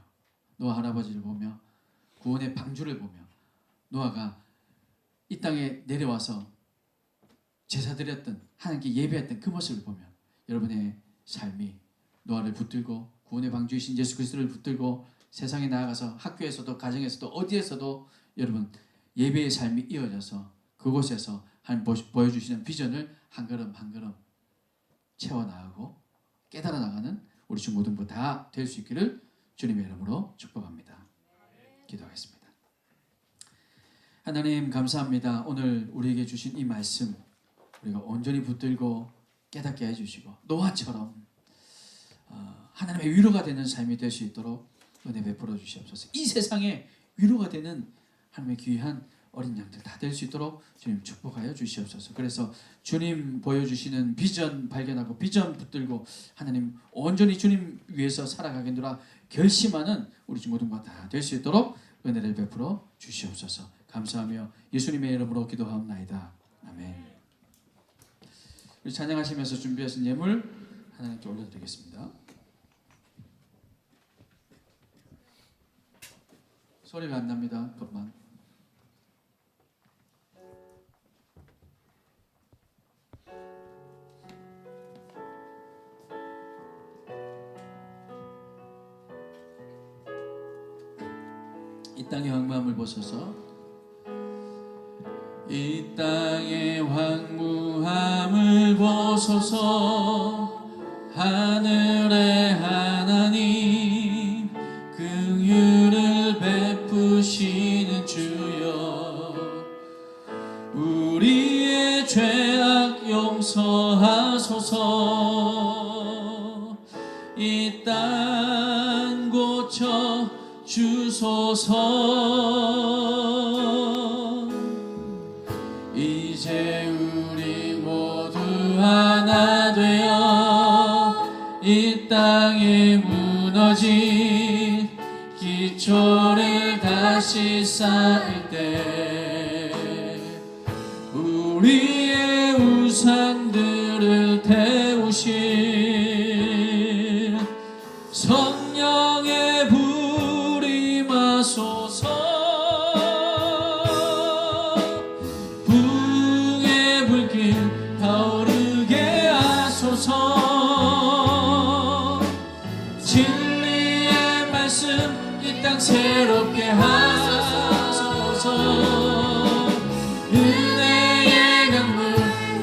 노아 할아버지를 보며, 구원의 방주를 보며, 노아가 이 땅에 내려와서 제사드렸던, 하나님께 예배했던 그 모습을 보며 여러분의 삶이 노아를 붙들고 구원의 방주이신 예수 그리스도를 붙들고 세상에 나아가서 학교에서도 가정에서도 어디에서도 여러분 예배의 삶이 이어져서 그곳에서 하나님 보여주시는 비전을 한 걸음 한 걸음 채워나가고 깨달아 나가는 우리 중고등부 다 될 수 있기를 주님의 이름으로 축복합니다. 기도하겠습니다. 하나님 감사합니다. 오늘 우리에게 주신 이 말씀 우리가 온전히 붙들고 깨닫게 해주시고 노아처럼 하나님의 위로가 되는 삶이 될 수 있도록 은혜 베풀어 주시옵소서. 이 세상에 위로가 되는 하나님의 귀한 어린 양들 다 될 수 있도록 주님 축복하여 주시옵소서. 그래서 주님 보여주시는 비전 발견하고 비전 붙들고 하나님 온전히 주님 위해서 살아가겠노라 결심하는 우리 중고등부 다 될 수 있도록 은혜를 베풀어 주시옵소서. 감사하며 예수님의 이름으로 기도하옵나이다. 아멘. 우리 찬양하시면서 준비하신 예물 하나님께 올려드리겠습니다. 소리가 안 납니다. 그것만. 이 땅의 황무함을 보소서. 이 땅의 황무함을 보소서. 하늘의 하나님 긍휼을 베푸시는 주여 우리의 죄악 용서하소서. 이 땅 고쳐 주소서. 이제 우리 모두 하나 되어 이 땅에 무너진 기초를 다시 쌓을 때 우리의 우상들을 태우실 성령의 불이 마소서. 붕의 불길 타오르게 하소서. 진리의 말씀 이 땅 새롭게 하소서. 은혜의 강물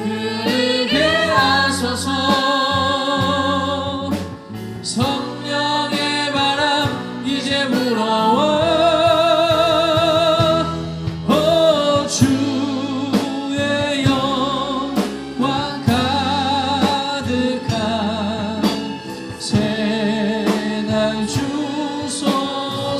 흐르게 하소서. 성령의 바람 이제 불어와. 주의 영광 가득한 새날 주소서.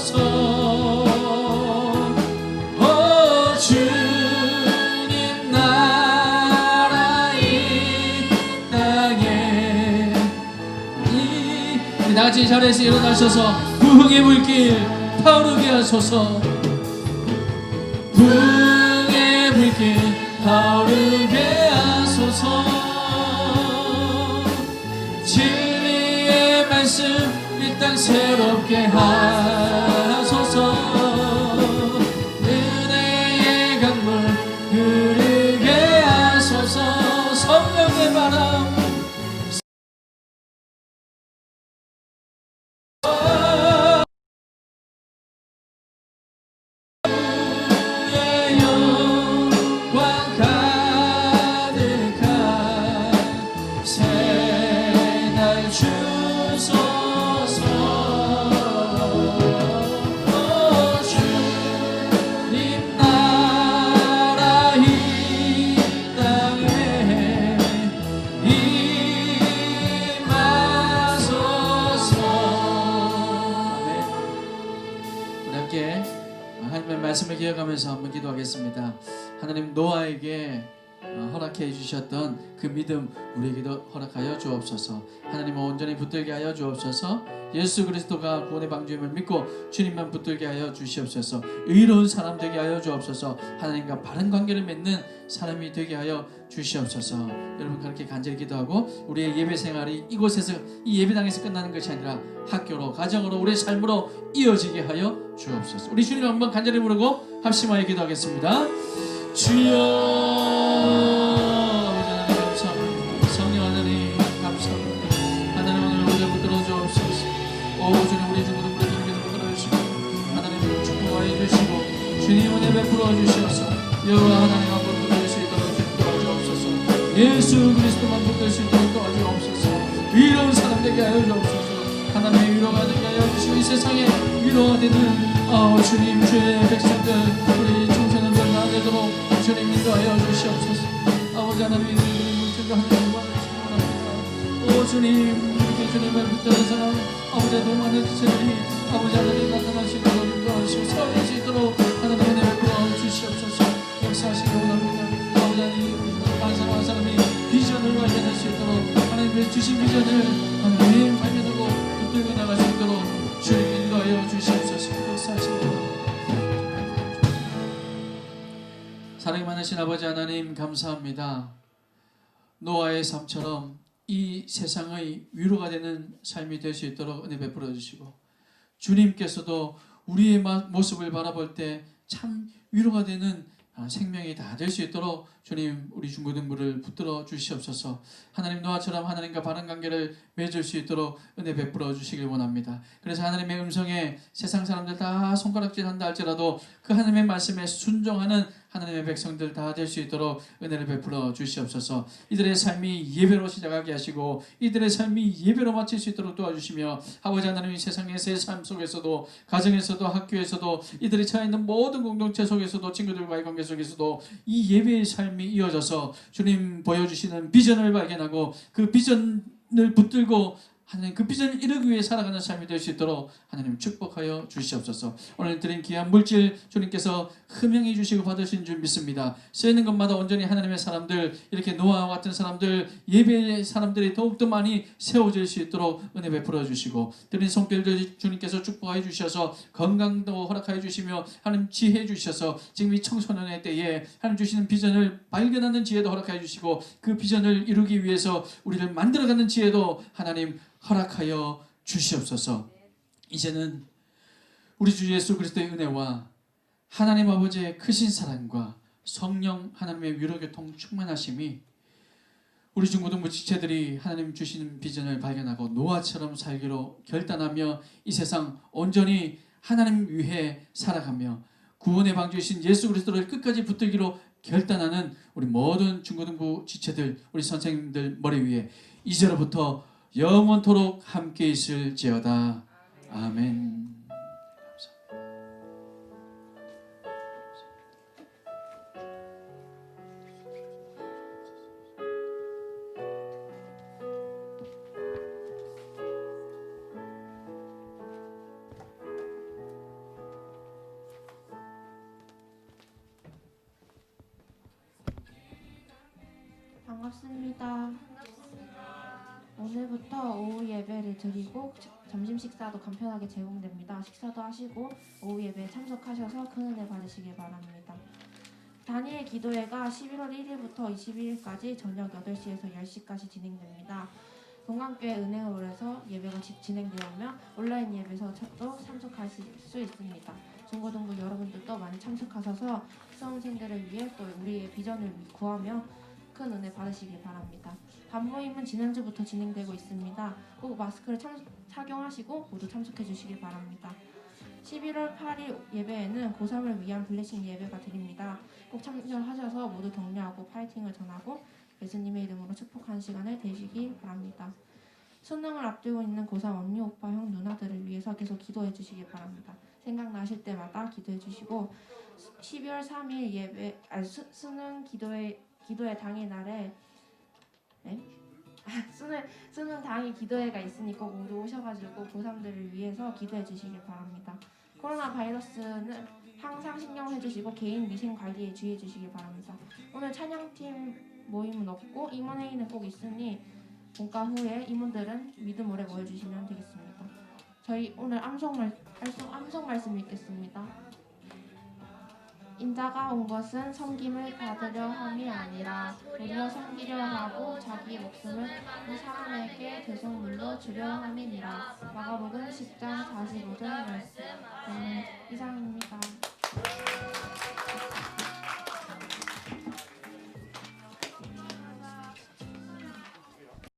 주님 나라 이 땅에 우리 다같이 자리에서 일어나셔서 부흥의 물길 타오르게 하소서. 부흥의 물길 타오르게 하소서. 진리의 말씀 이 땅 새롭게 하소서. 은혜의 강물 흐르게 하소서. 성령의 바람 주의 영광 가득한 새날 주소서. 주님 나라 이 땅에 임하소서. 아멘. 우리 함께 하나님의 말씀을 기억하면서 한번 기도하겠습니다. 하나님 노아에게 허락해 주셨던 그 믿음 우리에게도 허락하여 주옵소서. 하나님을 온전히 붙들게 하여 주옵소서. 예수 그리스도가 구원의 방주임을 믿고 주님만 붙들게 하여 주시옵소서. 의로운 사람 되게 하여 주옵소서. 하나님과 바른 관계를 맺는 사람이 되게 하여 주시옵소서. 여러분 그렇게 간절히 기도하고 우리의 예배 생활이 이곳에서 이 예배당에서 끝나는 것이 아니라 학교로 가정으로 우리의 삶으로 이어지게 하여 주옵소서. 우리 주님 한번 간절히 부르고 합심하여 기도하겠습니다. 주여 아버지 감사합니다. 성령 하나님 감사합니다. 하나님 오늘 우리를 붙들어 주옵소서. 오 주님 우리 중고등 우리 주님께서 붙들어 주시고 하나님 축복하여 주시고 주님 은혜 베풀어 주시옵소서. 여호와 하나님 한번 붙들 수 있도록 주님 도와주옵소서. 예수 그리스도만 붙들 수 있도록 도와주옵소서. 위로운 사람 되게 하여 주옵소서. 하나님의 위로가 되게 하여 주시고 이 세상에 위로가 되는 주님 주의 백성들 우리 청소년들 다 되도록 주님 인도하여 주시옵소서. 아버지 하나님 물질과 하나님과 오 주님 이렇게 주님을 붙드는 사람 아버지 너무 많은 지체들이 아버지 하나님 나타나시도록 인도하시고 세워질 수 있도록 하나님 은혜 베풀어 주시옵소서. 역사하시기 원합니다. 아버지 하나님 한 사람이 비전을 발견할 수 있도록 하나님의 주신 비전을 하나님 발견하고 붙들고 나갈 수 있도록 주님 인도하여 주시옵소서. 역사하시기 사랑이 많으신 아버지 하나님 감사합니다. 노아의 삶처럼 이 세상의 위로가 되는 삶이 될 수 있도록 은혜 베풀어 주시고 주님께서도 우리의 모습을 바라볼 때 참 위로가 되는 생명이 다 될 수 있도록 주님 우리 중고등부를 붙들어 주시옵소서. 하나님 노아처럼 하나님과 바른 관계를 맺을 수 있도록 은혜 베풀어 주시길 원합니다. 그래서 하나님의 음성에 세상 사람들 다 손가락질 한다 할지라도 그 하나님의 말씀에 순종하는 하나님의 백성들 다 될 수 있도록 은혜를 베풀어 주시옵소서. 이들의 삶이 예배로 시작하게 하시고 이들의 삶이 예배로 마칠 수 있도록 도와주시며 아버지 하나님 세상의 새 삶 속에서도 가정에서도 학교에서도 이들이 처해 있는 모든 공동체 속에서도 친구들과의 관계 속에서도 이 예배의 삶이 이어져서 주님 보여주시는 비전을 발견하고 그 비전을 붙들고 하나님 그 비전을 이루기 위해 살아가는 삶이 될 수 있도록 하나님 축복하여 주시옵소서. 오늘 드린 귀한 물질 주님께서 흠양해 주시고 받으신 줄 믿습니다. 쓰이는 것마다 온전히 하나님의 사람들 이렇게 노아와 같은 사람들 예배의 사람들이 더욱더 많이 세워질 수 있도록 은혜 베풀어 주시고 드린 손길들 주님께서 축복하여 주셔서 건강도 허락하여 주시며 하나님 지혜 주셔서 지금 이 청소년의 때에 하나님 주시는 비전을 발견하는 지혜도 허락하여 주시고 그 비전을 이루기 위해서 우리를 만들어가는 지혜도 하나님 허락하여 주시옵소서. 이제는 우리 주 예수 그리스도의 은혜와 하나님 아버지의 크신 사랑과 성령 하나님의 위로교통 충만하심이 우리 중고등부 지체들이 하나님 주시는 비전을 발견하고 노아처럼 살기로 결단하며 이 세상 온전히 하나님 위해 살아가며 구원의 방주이신 예수 그리스도를 끝까지 붙들기로 결단하는 우리 모든 중고등부 지체들 우리 선생님들 머리 위에 이제로부터 영원토록 함께 있을지어다. 아멘. 반갑습니다. 오늘부터 오후 예배를 드리고 점심 식사도 간편하게 제공됩니다. 식사도 하시고 오후 예배에 참석하셔서 큰 은혜 받으시길 바랍니다. 단일 기도회가 11월 1일부터 22일까지 저녁 8시에서 10시까지 진행됩니다. 동강교회 은혜홀에서 예배가 진행되오며 온라인 예배에서도 참석하실 수 있습니다. 중고등부 여러분들도 많이 참석하셔서 수험생들을 위해 또 우리의 비전을 구하며 큰 은혜 받으시길 바랍니다. 반모임은 지난주부터 진행되고 있습니다. 꼭 마스크를 착용하시고 모두 참석해 주시길 바랍니다. 11월 8일 예배에는 고3을 위한 블레싱 예배가 드립니다. 꼭 참여하셔서 모두 격려하고 파이팅을 전하고 예수님의 이름으로 축복하는 시간을 되시길 바랍니다. 수능을 앞두고 있는 고3 언니, 오빠, 형, 누나들을 위해서 계속 기도해 주시길 바랍니다. 생각나실 때마다 기도해 주시고 12월 3일 수능 기도회 당일 날에 수능 당일 기도회가 있으니 꼭 모두 오셔가지고 고3들을 위해서 기도해 주시길 바랍니다. 코로나 바이러스는 항상 신경해 주시고 개인 위생 관리에 주의해 주시길 바랍니다. 오늘 찬양팀 모임은 없고 임원회의는 꼭 있으니 본가 후에 임원들은 믿음 오래 모여주시면 되겠습니다. 저희 오늘 암송 말씀 읽겠습니다. 인자가 온 것은 섬김을 받으려 함이 아니라 도리어 섬기려 하고 자기 목숨을 그 사람에게 대속물로 주려 함이니라. 마가복음 10장 45절 말씀. 이상입니다.